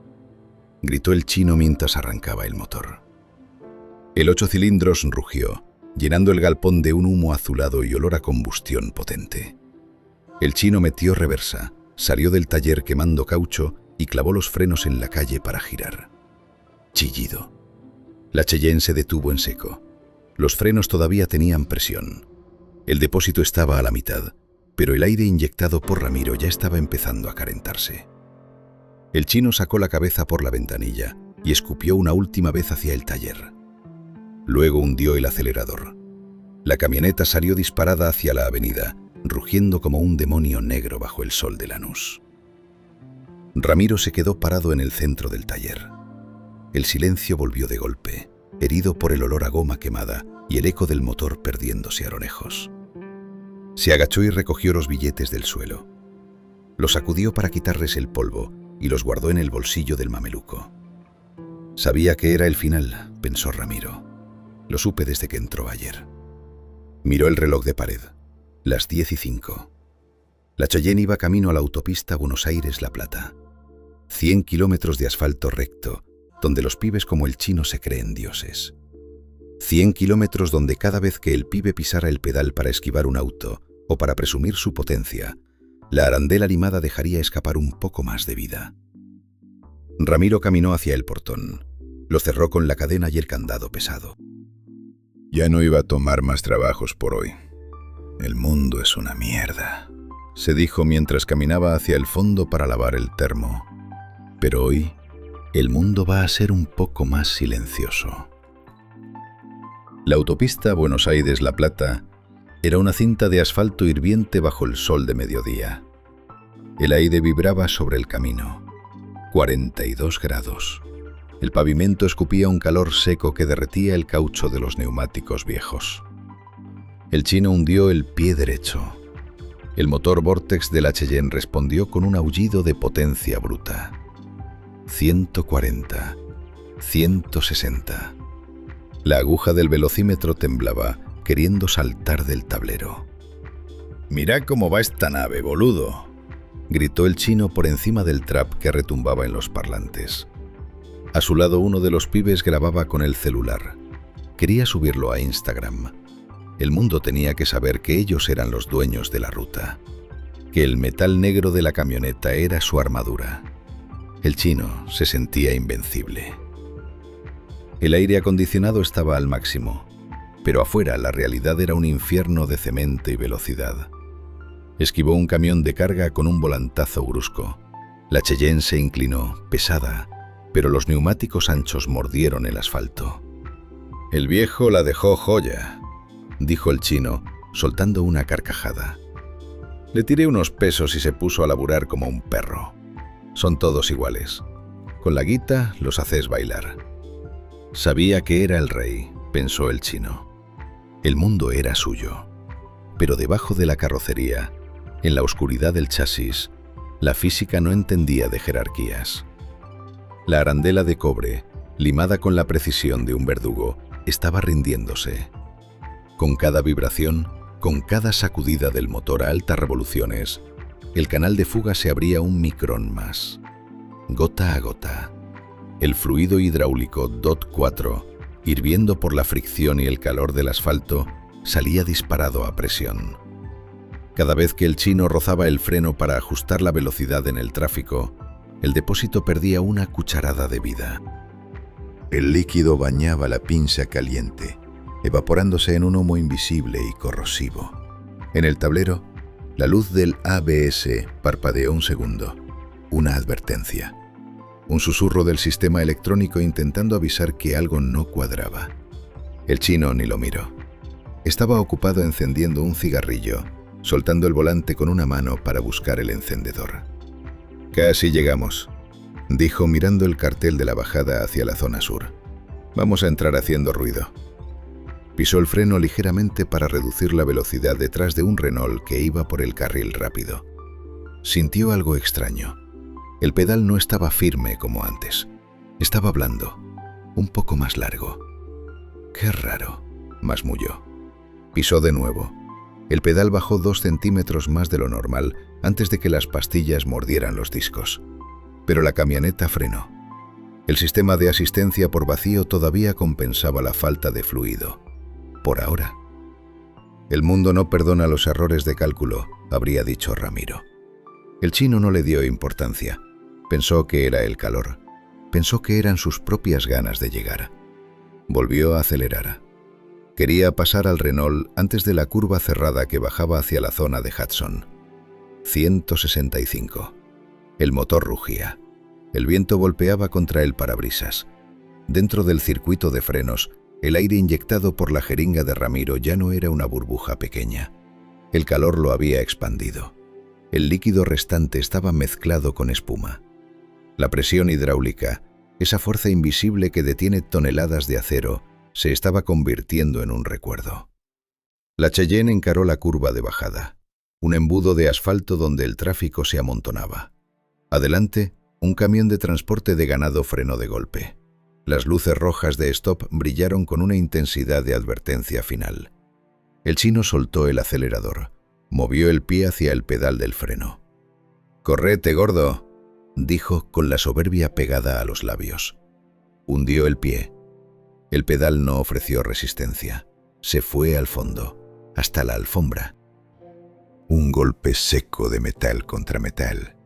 gritó el chino mientras arrancaba el motor. El 8 cilindros rugió, llenando el galpón de un humo azulado y olor a combustión potente. El chino metió reversa, salió del taller quemando caucho y clavó los frenos en la calle para girar. Chillido. La Cheyenne se detuvo en seco. Los frenos todavía tenían presión. El depósito estaba a la mitad, pero el aire inyectado por Ramiro ya estaba empezando a calentarse. El chino sacó la cabeza por la ventanilla y escupió una última vez hacia el taller. Luego hundió el acelerador. La camioneta salió disparada hacia la avenida, rugiendo como un demonio negro bajo el sol de Lanús. Ramiro se quedó parado en el centro del taller. El silencio volvió de golpe, herido por el olor a goma quemada y el eco del motor perdiéndose a lo lejos. Se agachó y recogió los billetes del suelo. Los sacudió para quitarles el polvo y los guardó en el bolsillo del mameluco. Sabía que era el final, pensó Ramiro. Lo supe desde que entró ayer. Miró el reloj de pared. Las 10:05. La Cheyenne iba camino a la autopista Buenos Aires-La Plata. 100 kilómetros de asfalto recto, donde los pibes como el chino se creen dioses. 100 kilómetros donde cada vez que el pibe pisara el pedal para esquivar un auto o para presumir su potencia, la arandela limada dejaría escapar un poco más de vida. Ramiro caminó hacia el portón. Lo cerró con la cadena y el candado pesado. Ya no iba a tomar más trabajos por hoy. El mundo es una mierda, se dijo mientras caminaba hacia el fondo para lavar el termo. Pero hoy, el mundo va a ser un poco más silencioso. La autopista Buenos Aires-La Plata era una cinta de asfalto hirviente bajo el sol de mediodía. El aire vibraba sobre el camino. 42 grados. El pavimento escupía un calor seco que derretía el caucho de los neumáticos viejos. El chino hundió el pie derecho. El motor Vortex de la Cheyenne respondió con un aullido de potencia bruta. 140, 160. La aguja del velocímetro temblaba, queriendo saltar del tablero. «Mira cómo va esta nave, boludo», gritó el chino por encima del trap que retumbaba en los parlantes. A su lado uno de los pibes grababa con el celular. Quería subirlo a Instagram. El mundo tenía que saber que ellos eran los dueños de la ruta, que el metal negro de la camioneta era su armadura. El chino se sentía invencible. El aire acondicionado estaba al máximo, pero afuera la realidad era un infierno de cemento y velocidad. Esquivó un camión de carga con un volantazo brusco. La Cheyenne se inclinó, pesada, pero los neumáticos anchos mordieron el asfalto. «El viejo la dejó joya», dijo el chino, soltando una carcajada. «Le tiré unos pesos y se puso a laburar como un perro. Son todos iguales. Con la guita los haces bailar». Sabía que era el rey, pensó el chino. El mundo era suyo. Pero debajo de la carrocería, en la oscuridad del chasis, la física no entendía de jerarquías. La arandela de cobre, limada con la precisión de un verdugo, estaba rindiéndose. Con cada vibración, con cada sacudida del motor a altas revoluciones, el canal de fuga se abría un micrón más. Gota a gota, el fluido hidráulico DOT 4, hirviendo por la fricción y el calor del asfalto, salía disparado a presión. Cada vez que el chino rozaba el freno para ajustar la velocidad en el tráfico, el depósito perdía una cucharada de vida. El líquido bañaba la pinza caliente, evaporándose en un humo invisible y corrosivo. En el tablero, la luz del ABS parpadeó un segundo. Una advertencia. Un susurro del sistema electrónico intentando avisar que algo no cuadraba. El chino ni lo miró. Estaba ocupado encendiendo un cigarrillo, soltando el volante con una mano para buscar el encendedor. «Casi llegamos», dijo mirando el cartel de la bajada hacia la zona sur. «Vamos a entrar haciendo ruido». Pisó el freno ligeramente para reducir la velocidad detrás de un Renault que iba por el carril rápido. Sintió algo extraño. El pedal no estaba firme como antes. Estaba blando, un poco más largo. «Qué raro», masmulló. Pisó de nuevo. El pedal bajó 2 centímetros más de lo normal antes de que las pastillas mordieran los discos. Pero la camioneta frenó. El sistema de asistencia por vacío todavía compensaba la falta de fluido. Por ahora. «El mundo no perdona los errores de cálculo», habría dicho Ramiro. El chino no le dio importancia. Pensó que era el calor. Pensó que eran sus propias ganas de llegar. Volvió a acelerar. Quería pasar al Renault antes de la curva cerrada que bajaba hacia la zona de Hudson. 165. El motor rugía. El viento golpeaba contra el parabrisas. Dentro del circuito de frenos, el aire inyectado por la jeringa de Ramiro ya no era una burbuja pequeña. El calor lo había expandido. El líquido restante estaba mezclado con espuma. La presión hidráulica, esa fuerza invisible que detiene toneladas de acero, se estaba convirtiendo en un recuerdo. La Cheyenne encaró la curva de bajada, un embudo de asfalto donde el tráfico se amontonaba. Adelante, un camión de transporte de ganado frenó de golpe. Las luces rojas de stop brillaron con una intensidad de advertencia final. El chino soltó el acelerador, movió el pie hacia el pedal del freno. «¡Correte, gordo!», dijo con la soberbia pegada a los labios. Hundió el pie. El pedal no ofreció resistencia. Se fue al fondo, hasta la alfombra. Un golpe seco de metal contra metal.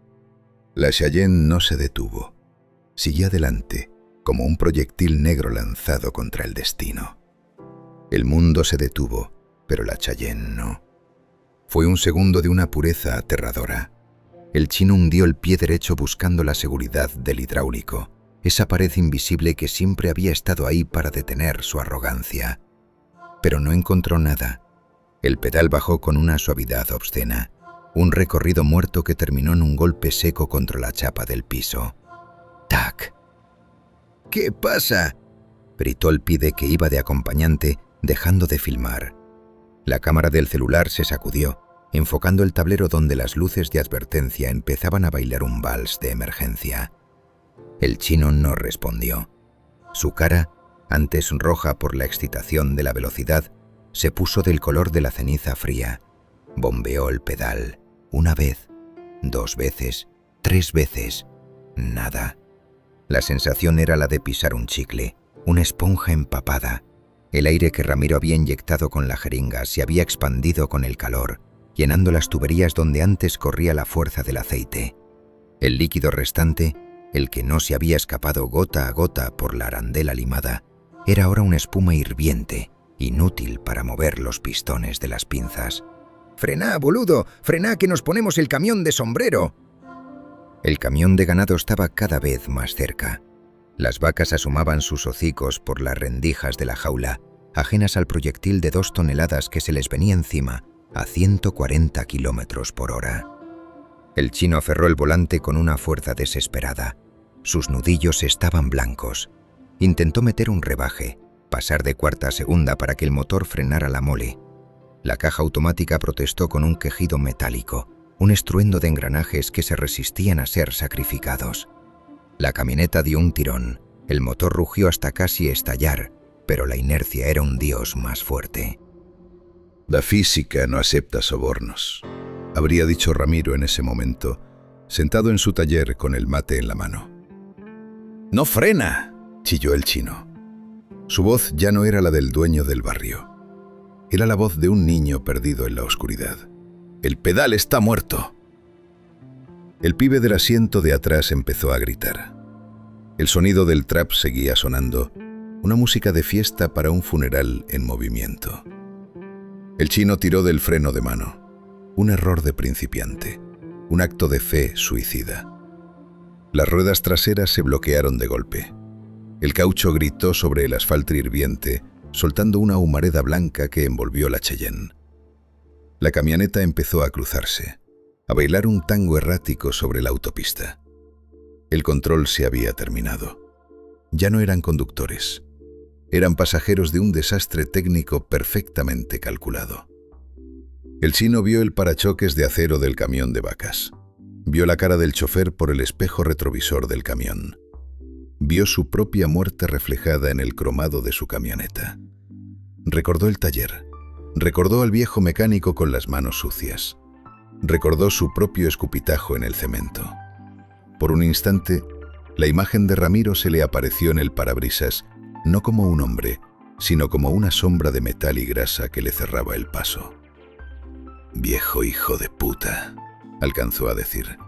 La Cheyenne no se detuvo. Siguió adelante, como un proyectil negro lanzado contra el destino. El mundo se detuvo, pero la Cheyenne no. Fue un segundo de una pureza aterradora. El chino hundió el pie derecho buscando la seguridad del hidráulico, esa pared invisible que siempre había estado ahí para detener su arrogancia. Pero no encontró nada. El pedal bajó con una suavidad obscena, un recorrido muerto que terminó en un golpe seco contra la chapa del piso. ¡Tac! «¿Qué pasa?», gritó el pide que iba de acompañante, dejando de filmar. La cámara del celular se sacudió, enfocando el tablero donde las luces de advertencia empezaban a bailar un vals de emergencia. El chino no respondió. Su cara, antes roja por la excitación de la velocidad, se puso del color de la ceniza fría. Bombeó el pedal. 1 vez, 2 veces, 3 veces. Nada. La sensación era la de pisar un chicle, una esponja empapada. El aire que Ramiro había inyectado con la jeringa se había expandido con el calor, llenando las tuberías donde antes corría la fuerza del aceite. El líquido restante, el que no se había escapado gota a gota por la arandela limada, era ahora una espuma hirviente, inútil para mover los pistones de las pinzas. «¡Frená, boludo! ¡Frená que nos ponemos el camión de sombrero!». El camión de ganado estaba cada vez más cerca. Las vacas asomaban sus hocicos por las rendijas de la jaula, ajenas al proyectil de 2 toneladas que se les venía encima a 140 kilómetros por hora. El chino aferró el volante con una fuerza desesperada. Sus nudillos estaban blancos. Intentó meter un rebaje, pasar de cuarta a segunda para que el motor frenara la mole. La caja automática protestó con un quejido metálico, un estruendo de engranajes que se resistían a ser sacrificados. La camioneta dio un tirón, el motor rugió hasta casi estallar, pero la inercia era un dios más fuerte. «La física no acepta sobornos», habría dicho Ramiro en ese momento, sentado en su taller con el mate en la mano. «¡No frena!», chilló el chino. Su voz ya no era la del dueño del barrio. Era la voz de un niño perdido en la oscuridad. «¡El pedal está muerto!». El pibe del asiento de atrás empezó a gritar. El sonido del trap seguía sonando, una música de fiesta para un funeral en movimiento. El chino tiró del freno de mano. Un error de principiante, un acto de fe suicida. Las ruedas traseras se bloquearon de golpe. El caucho gritó sobre el asfalto hirviente, soltando una humareda blanca que envolvió la Cheyenne. La camioneta empezó a cruzarse, a bailar un tango errático sobre la autopista. El control se había terminado. Ya no eran conductores. Eran pasajeros de un desastre técnico perfectamente calculado. El chino vio el parachoques de acero del camión de vacas. Vio la cara del chofer por el espejo retrovisor del camión. Vio su propia muerte reflejada en el cromado de su camioneta. Recordó el taller. Recordó al viejo mecánico con las manos sucias. Recordó su propio escupitajo en el cemento. Por un instante, la imagen de Ramiro se le apareció en el parabrisas, no como un hombre, sino como una sombra de metal y grasa que le cerraba el paso. «Viejo hijo de puta», alcanzó a decir.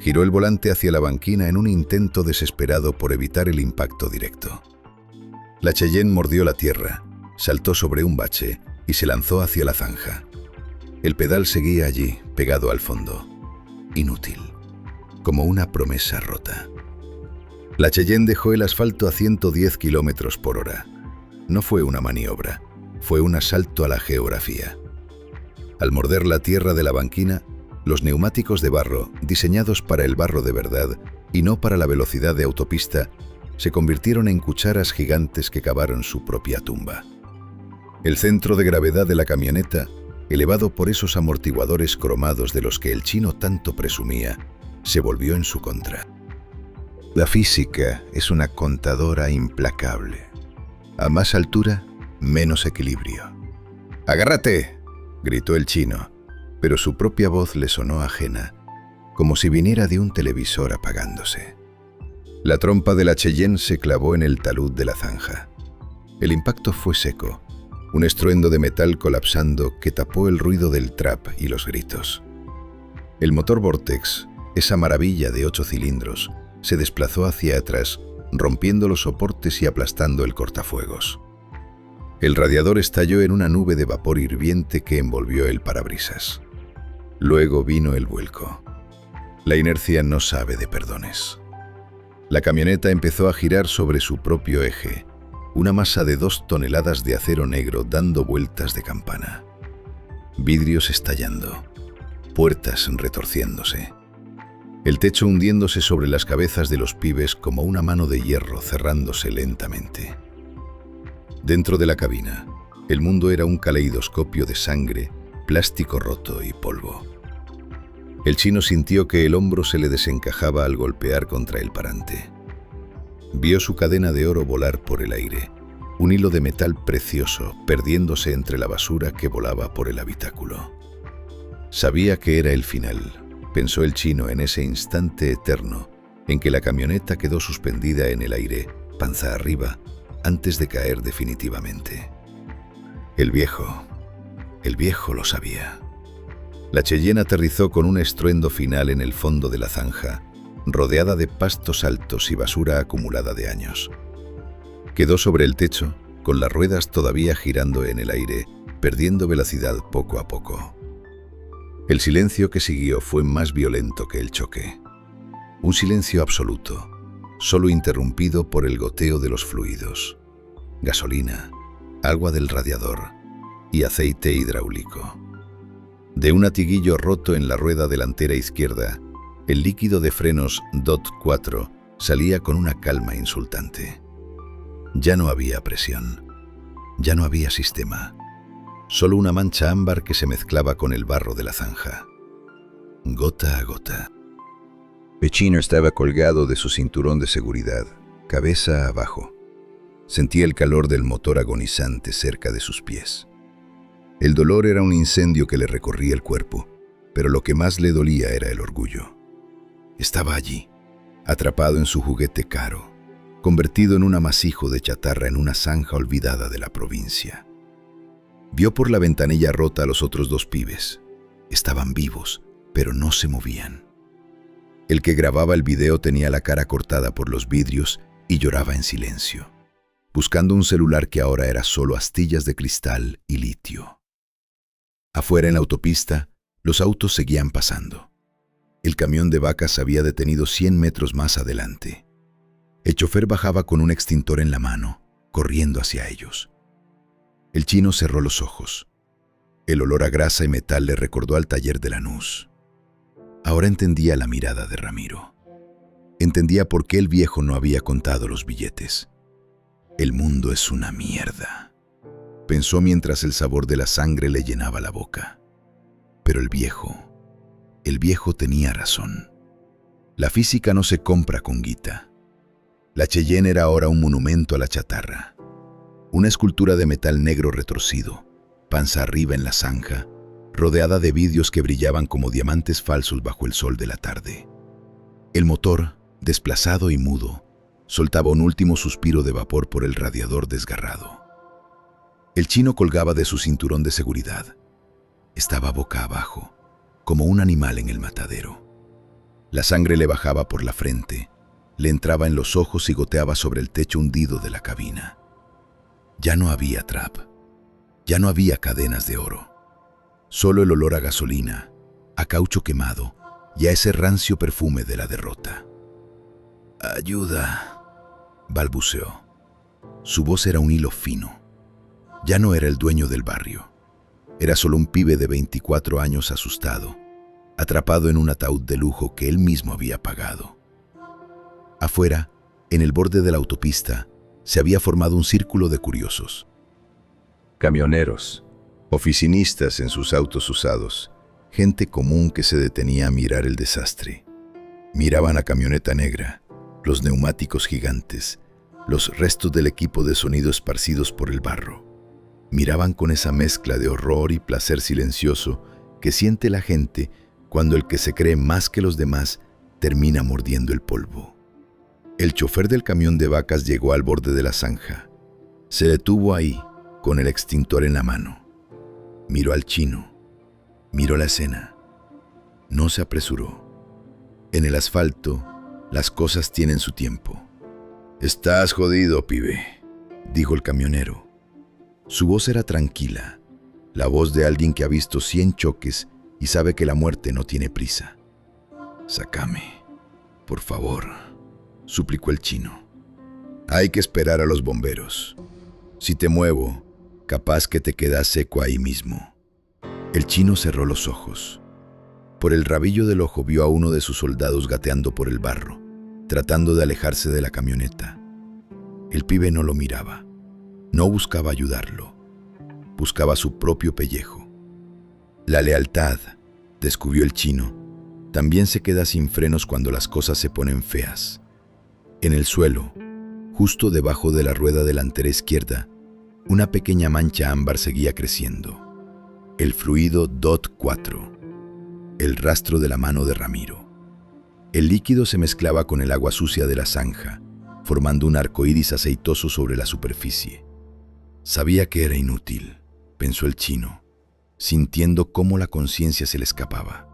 Giró el volante hacia la banquina en un intento desesperado por evitar el impacto directo. La Cheyenne mordió la tierra, saltó sobre un bache y se lanzó hacia la zanja. El pedal seguía allí, pegado al fondo. Inútil, como una promesa rota. La Cheyenne dejó el asfalto a 110 kilómetros por hora. No fue una maniobra, fue un asalto a la geografía. Al morder la tierra de la banquina, los neumáticos de barro, diseñados para el barro de verdad y no para la velocidad de autopista, se convirtieron en cucharas gigantes que cavaron su propia tumba. El centro de gravedad de la camioneta, elevado por esos amortiguadores cromados de los que el chino tanto presumía, se volvió en su contra. La física es una contadora implacable. A más altura, menos equilibrio. «¡Agárrate!», gritó el chino, pero su propia voz le sonó ajena, como si viniera de un televisor apagándose. La trompa de la Cheyenne se clavó en el talud de la zanja. El impacto fue seco, un estruendo de metal colapsando que tapó el ruido del trap y los gritos. El motor Vortex, esa maravilla de 8 cilindros, se desplazó hacia atrás, rompiendo los soportes y aplastando el cortafuegos. El radiador estalló en una nube de vapor hirviente que envolvió el parabrisas. Luego vino el vuelco. La inercia no sabe de perdones. La camioneta empezó a girar sobre su propio eje, una masa de 2 toneladas de acero negro dando vueltas de campana. Vidrios estallando, puertas retorciéndose. El techo hundiéndose sobre las cabezas de los pibes como una mano de hierro cerrándose lentamente. Dentro de la cabina, el mundo era un caleidoscopio de sangre, plástico roto y polvo. El chino sintió que el hombro se le desencajaba al golpear contra el parante. Vio su cadena de oro volar por el aire, un hilo de metal precioso perdiéndose entre la basura que volaba por el habitáculo. Sabía que era el final, pensó el chino en ese instante eterno en que la camioneta quedó suspendida en el aire, panza arriba, antes de caer definitivamente. El viejo lo sabía. La Cheyenne aterrizó con un estruendo final en el fondo de la zanja, rodeada de pastos altos y basura acumulada de años. Quedó sobre el techo, con las ruedas todavía girando en el aire, perdiendo velocidad poco a poco. El silencio que siguió fue más violento que el choque. Un silencio absoluto, solo interrumpido por el goteo de los fluidos. Gasolina, agua del radiador y aceite hidráulico. De un latiguillo roto en la rueda delantera izquierda, el líquido de frenos DOT 4 salía con una calma insultante. Ya no había presión, ya no había sistema, solo una mancha ámbar que se mezclaba con el barro de la zanja. Gota a gota. El chino estaba colgado de su cinturón de seguridad, cabeza abajo. Sentía el calor del motor agonizante cerca de sus pies. El dolor era un incendio que le recorría el cuerpo, pero lo que más le dolía era el orgullo. Estaba allí, atrapado en su juguete caro, convertido en un amasijo de chatarra en una zanja olvidada de la provincia. Vio por la ventanilla rota a los otros 2 pibes. Estaban vivos, pero no se movían. El que grababa el video tenía la cara cortada por los vidrios y lloraba en silencio, buscando un celular que ahora era solo astillas de cristal y litio. Afuera en la autopista, los autos seguían pasando. El camión de vacas había detenido 100 metros más adelante. El chofer bajaba con un extintor en la mano, corriendo hacia ellos. El chino cerró los ojos. El olor a grasa y metal le recordó al taller de Lanús. Ahora entendía la mirada de Ramiro. Entendía por qué el viejo no había contado los billetes. El mundo es una mierda, pensó mientras el sabor de la sangre le llenaba la boca. Pero el viejo tenía razón. La física no se compra con guita. La Cheyenne era ahora un monumento a la chatarra. Una escultura de metal negro retorcido, panza arriba en la zanja, rodeada de vidrios que brillaban como diamantes falsos bajo el sol de la tarde. El motor, desplazado y mudo, soltaba un último suspiro de vapor por el radiador desgarrado. El chino colgaba de su cinturón de seguridad. Estaba boca abajo, como un animal en el matadero. La sangre le bajaba por la frente, le entraba en los ojos y goteaba sobre el techo hundido de la cabina. Ya no había trap, ya no había cadenas de oro. Solo el olor a gasolina, a caucho quemado y a ese rancio perfume de la derrota. «Ayuda», balbuceó. Su voz era un hilo fino. Ya no era el dueño del barrio. Era solo un pibe de 24 años asustado, atrapado en un ataúd de lujo que él mismo había pagado. Afuera, en el borde de la autopista, se había formado un círculo de curiosos. Camioneros, oficinistas en sus autos usados, gente común que se detenía a mirar el desastre. Miraban la camioneta negra, los neumáticos gigantes, los restos del equipo de sonido esparcidos por el barro. Miraban con esa mezcla de horror y placer silencioso que siente la gente cuando el que se cree más que los demás termina mordiendo el polvo. El chofer del camión de vacas llegó al borde de la zanja. Se detuvo ahí, con el extintor en la mano. Miró al chino. Miró la escena. No se apresuró. En el asfalto, las cosas tienen su tiempo. «Estás jodido, pibe», dijo el camionero. Su voz era tranquila, la voz de alguien que ha visto 100 choques y sabe que la muerte no tiene prisa. «Sácame, por favor», suplicó el chino. «Hay que esperar a los bomberos. Si te muevo, capaz que te quedas seco ahí mismo». El chino cerró los ojos. Por el rabillo del ojo vio a uno de sus soldados gateando por el barro, tratando de alejarse de la camioneta. El pibe no lo miraba. No buscaba ayudarlo. Buscaba su propio pellejo. La lealtad, descubrió el chino, también se queda sin frenos cuando las cosas se ponen feas. En el suelo, justo debajo de la rueda delantera izquierda, una pequeña mancha ámbar seguía creciendo. El fluido DOT 4, el rastro de la mano de Ramiro. El líquido se mezclaba con el agua sucia de la zanja, formando un arco iris aceitoso sobre la superficie. Sabía que era inútil, pensó el chino, sintiendo cómo la conciencia se le escapaba.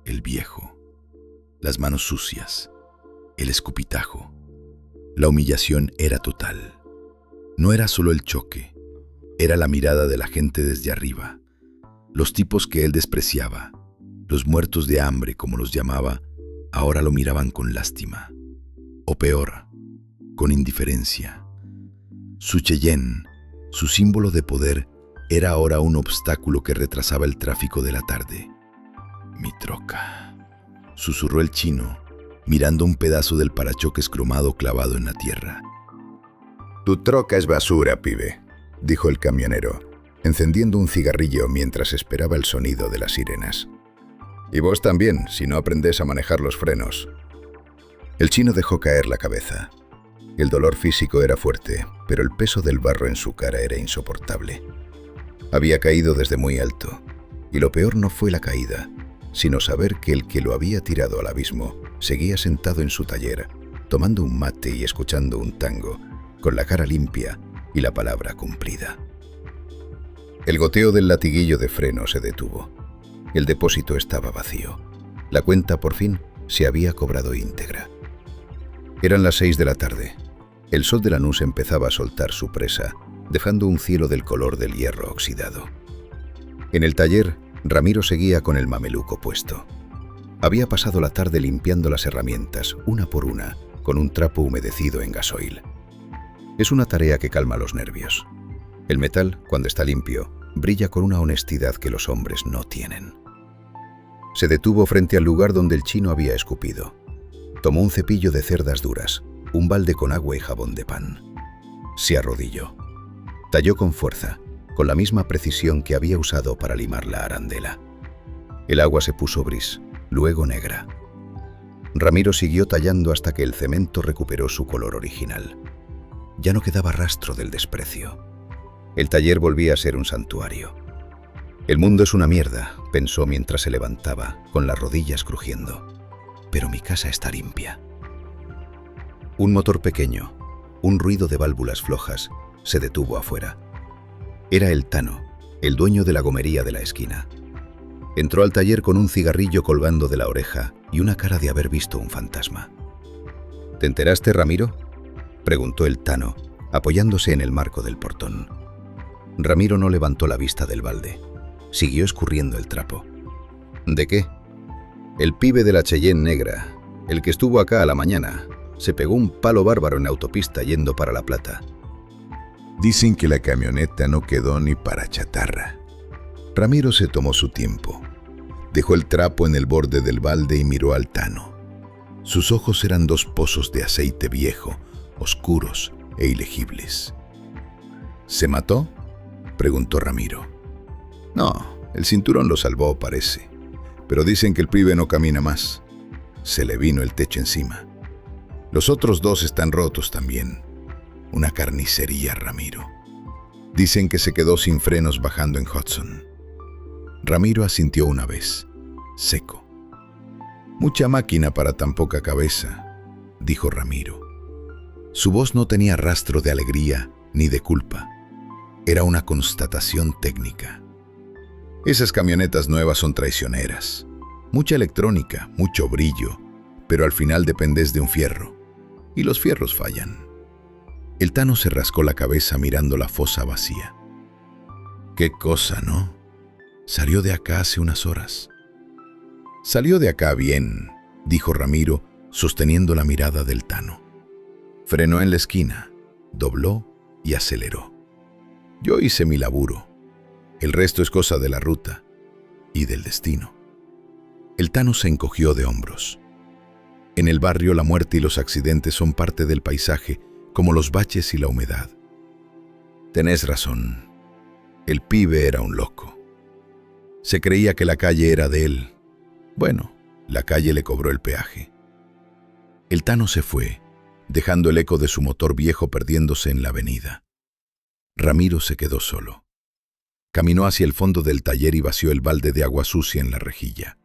El viejo, las manos sucias, el escupitajo. La humillación era total. No era solo el choque, era la mirada de la gente desde arriba. Los tipos que él despreciaba, los muertos de hambre como los llamaba, ahora lo miraban con lástima. O peor, con indiferencia. Su Cheyenne, su símbolo de poder, era ahora un obstáculo que retrasaba el tráfico de la tarde. «Mi troca», susurró el chino, mirando un pedazo del parachoques cromado clavado en la tierra. «Tu troca es basura, pibe», dijo el camionero, encendiendo un cigarrillo mientras esperaba el sonido de las sirenas. «Y vos también, si no aprendes a manejar los frenos». El chino dejó caer la cabeza. El dolor físico era fuerte, pero el peso del barro en su cara era insoportable. Había caído desde muy alto, y lo peor no fue la caída, sino saber que el que lo había tirado al abismo seguía sentado en su taller, tomando un mate y escuchando un tango, con la cara limpia y la palabra cumplida. El goteo del latiguillo de freno se detuvo. El depósito estaba vacío. La cuenta, por fin, se había cobrado íntegra. Eran las 6 de la tarde. El sol de Lanús empezaba a soltar su presa, dejando un cielo del color del hierro oxidado. En el taller, Ramiro seguía con el mameluco puesto. Había pasado la tarde limpiando las herramientas, una por una, con un trapo humedecido en gasoil. Es una tarea que calma los nervios. El metal, cuando está limpio, brilla con una honestidad que los hombres no tienen. Se detuvo frente al lugar donde el chino había escupido. Tomó un cepillo de cerdas duras, un balde con agua y jabón de pan. Se arrodilló. Talló con fuerza, con la misma precisión que había usado para limar la arandela. El agua se puso gris, luego negra. Ramiro siguió tallando hasta que el cemento recuperó su color original. Ya no quedaba rastro del desprecio. El taller volvía a ser un santuario. El mundo es una mierda, pensó mientras se levantaba, con las rodillas crujiendo. Pero mi casa está limpia. Un motor pequeño, un ruido de válvulas flojas, se detuvo afuera. Era el Tano, el dueño de la gomería de la esquina. Entró al taller con un cigarrillo colgando de la oreja y una cara de haber visto un fantasma. ¿Te enteraste, Ramiro?, preguntó el Tano, apoyándose en el marco del portón. Ramiro no levantó la vista del balde. Siguió escurriendo el trapo. ¿De qué? El pibe de la Cheyenne negra, el que estuvo acá a la mañana, se pegó un palo bárbaro en la autopista yendo para La Plata. Dicen que la camioneta no quedó ni para chatarra. Ramiro se tomó su tiempo. Dejó el trapo en el borde del balde y miró al Tano. Sus ojos eran dos pozos de aceite viejo, oscuros e ilegibles. ¿Se mató?, preguntó Ramiro. No, el cinturón lo salvó, parece. Pero dicen que el pibe no camina más. Se le vino el techo encima. Los otros dos están rotos también. Una carnicería, Ramiro. Dicen que se quedó sin frenos bajando en Hudson. Ramiro asintió una vez, seco. Mucha máquina para tan poca cabeza, dijo Ramiro. Su voz no tenía rastro de alegría ni de culpa. Era una constatación técnica. Esas camionetas nuevas son traicioneras. Mucha electrónica, mucho brillo, pero al final dependes de un fierro. Y los fierros fallan. El Tano se rascó la cabeza mirando la fosa vacía. Qué cosa, ¿no? Salió de acá hace unas horas. Salió de acá bien, dijo Ramiro, sosteniendo la mirada del Tano. Frenó en la esquina, dobló y aceleró. Yo hice mi laburo. El resto es cosa de la ruta y del destino. El Tano se encogió de hombros. En el barrio la muerte y los accidentes son parte del paisaje, como los baches y la humedad. Tenés razón. El pibe era un loco. Se creía que la calle era de él. Bueno, la calle le cobró el peaje. El Tano se fue, dejando el eco de su motor viejo perdiéndose en la avenida. Ramiro se quedó solo. Caminó hacia el fondo del taller y vació el balde de agua sucia en la rejilla.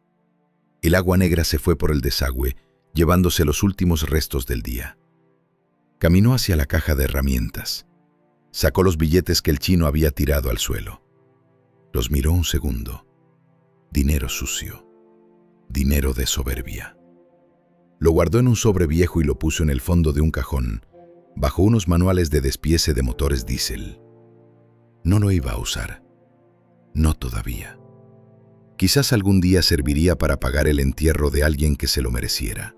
El agua negra se fue por el desagüe, llevándose los últimos restos del día. Caminó hacia la caja de herramientas. Sacó los billetes que el chino había tirado al suelo. Los miró un segundo. Dinero sucio. Dinero de soberbia. Lo guardó en un sobre viejo y lo puso en el fondo de un cajón, bajo unos manuales de despiece de motores diésel. No lo iba a usar. No todavía. Quizás algún día serviría para pagar el entierro de alguien que se lo mereciera.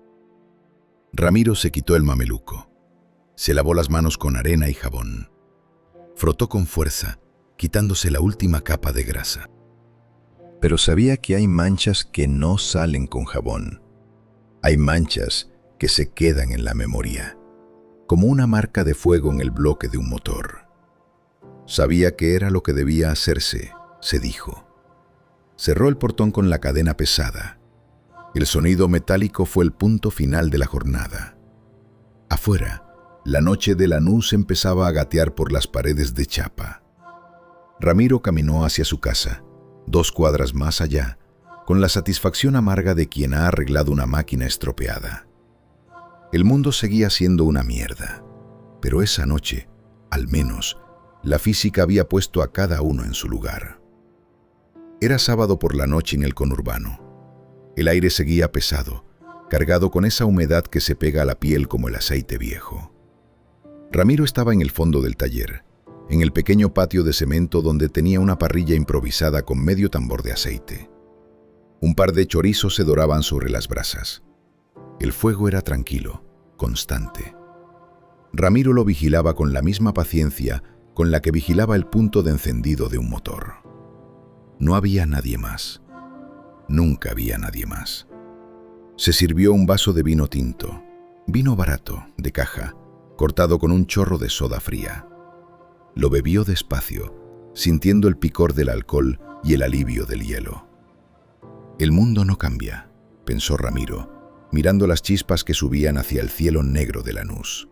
Ramiro se quitó el mameluco. Se lavó las manos con arena y jabón. Frotó con fuerza, quitándose la última capa de grasa. Pero sabía que hay manchas que no salen con jabón. Hay manchas que se quedan en la memoria, como una marca de fuego en el bloque de un motor. Sabía que era lo que debía hacerse, se dijo. Cerró el portón con la cadena pesada. El sonido metálico fue el punto final de la jornada. Afuera, la noche de Lanús empezaba a gatear por las paredes de chapa. Ramiro caminó hacia su casa, 2 cuadras más allá, con la satisfacción amarga de quien ha arreglado una máquina estropeada. El mundo seguía siendo una mierda, pero esa noche, al menos, la física había puesto a cada uno en su lugar. Era sábado por la noche en el conurbano. El aire seguía pesado, cargado con esa humedad que se pega a la piel como el aceite viejo. Ramiro estaba en el fondo del taller, en el pequeño patio de cemento donde tenía una parrilla improvisada con medio tambor de aceite. Un par de chorizos se doraban sobre las brasas. El fuego era tranquilo, constante. Ramiro lo vigilaba con la misma paciencia con la que vigilaba el punto de encendido de un motor. No había nadie más. Nunca había nadie más. Se sirvió un vaso de vino tinto, vino barato, de caja, cortado con un chorro de soda fría. Lo bebió despacio, sintiendo el picor del alcohol y el alivio del hielo. El mundo no cambia, pensó Ramiro, mirando las chispas que subían hacia el cielo negro de Lanús.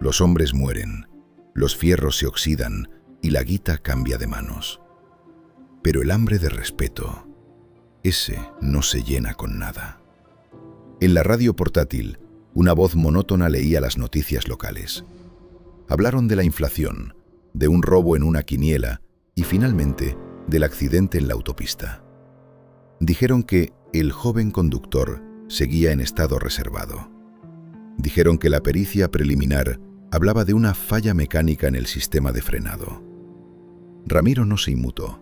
Los hombres mueren, los fierros se oxidan y la guita cambia de manos. Pero el hambre de respeto, ese no se llena con nada. En la radio portátil, una voz monótona leía las noticias locales. Hablaron de la inflación, de un robo en una quiniela y finalmente del accidente en la autopista. Dijeron que el joven conductor seguía en estado reservado. Dijeron que la pericia preliminar hablaba de una falla mecánica en el sistema de frenado. Ramiro no se inmutó.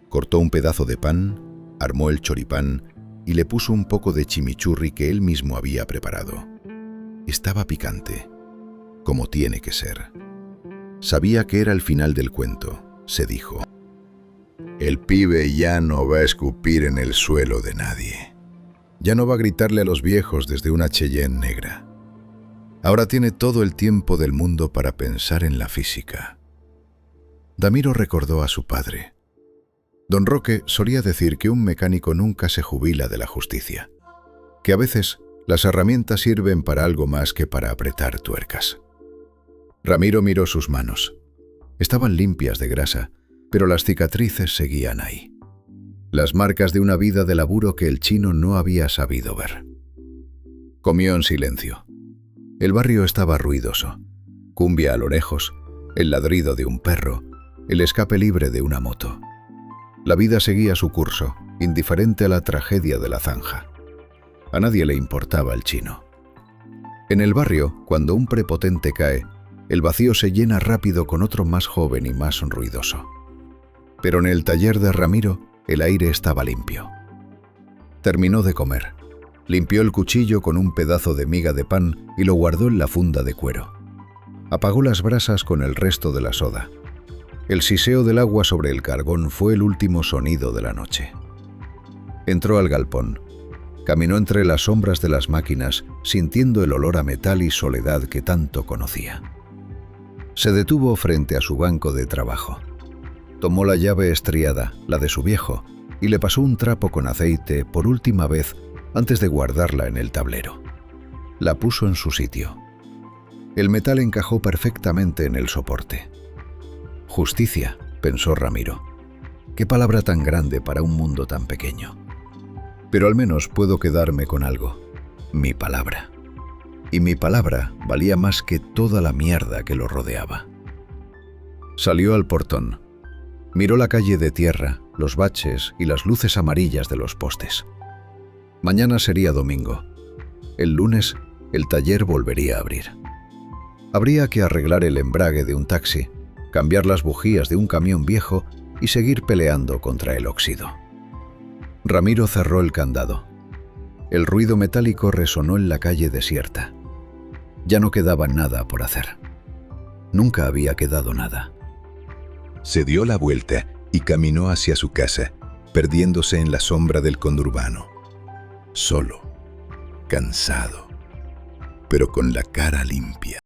Cortó un pedazo de pan, armó el choripán y le puso un poco de chimichurri que él mismo había preparado. Estaba picante, como tiene que ser. Sabía que era el final del cuento, se dijo. El pibe ya no va a escupir en el suelo de nadie. Ya no va a gritarle a los viejos desde una Cheyenne negra. Ahora tiene todo el tiempo del mundo para pensar en la física. Damiro recordó a su padre. Don Roque solía decir que un mecánico nunca se jubila de la justicia, que a veces las herramientas sirven para algo más que para apretar tuercas. Ramiro miró sus manos. Estaban limpias de grasa, pero las cicatrices seguían ahí. Las marcas de una vida de laburo que el chino no había sabido ver. Comió en silencio. El barrio estaba ruidoso. Cumbia a lo lejos, el ladrido de un perro, el escape libre de una moto. La vida seguía su curso, indiferente a la tragedia de la zanja. A nadie le importaba el chino. En el barrio, cuando un prepotente cae, el vacío se llena rápido con otro más joven y más ruidoso. Pero en el taller de Ramiro, el aire estaba limpio. Terminó de comer. Limpió el cuchillo con un pedazo de miga de pan y lo guardó en la funda de cuero. Apagó las brasas con el resto de la soda. El siseo del agua sobre el carbón fue el último sonido de la noche. Entró al galpón. Caminó entre las sombras de las máquinas, sintiendo el olor a metal y soledad que tanto conocía. Se detuvo frente a su banco de trabajo. Tomó la llave estriada, la de su viejo, y le pasó un trapo con aceite por última vez antes de guardarla en el tablero. La puso en su sitio. El metal encajó perfectamente en el soporte. Justicia, pensó Ramiro. Qué palabra tan grande para un mundo tan pequeño. Pero al menos puedo quedarme con algo. Mi palabra. Y mi palabra valía más que toda la mierda que lo rodeaba. Salió al portón. Miró la calle de tierra, los baches y las luces amarillas de los postes. Mañana sería domingo. El lunes, el taller volvería a abrir. Habría que arreglar el embrague de un taxi, cambiar las bujías de un camión viejo y seguir peleando contra el óxido. Ramiro cerró el candado. El ruido metálico resonó en la calle desierta. Ya no quedaba nada por hacer. Nunca había quedado nada. Se dio la vuelta y caminó hacia su casa, perdiéndose en la sombra del conurbano. Solo, cansado, pero con la cara limpia.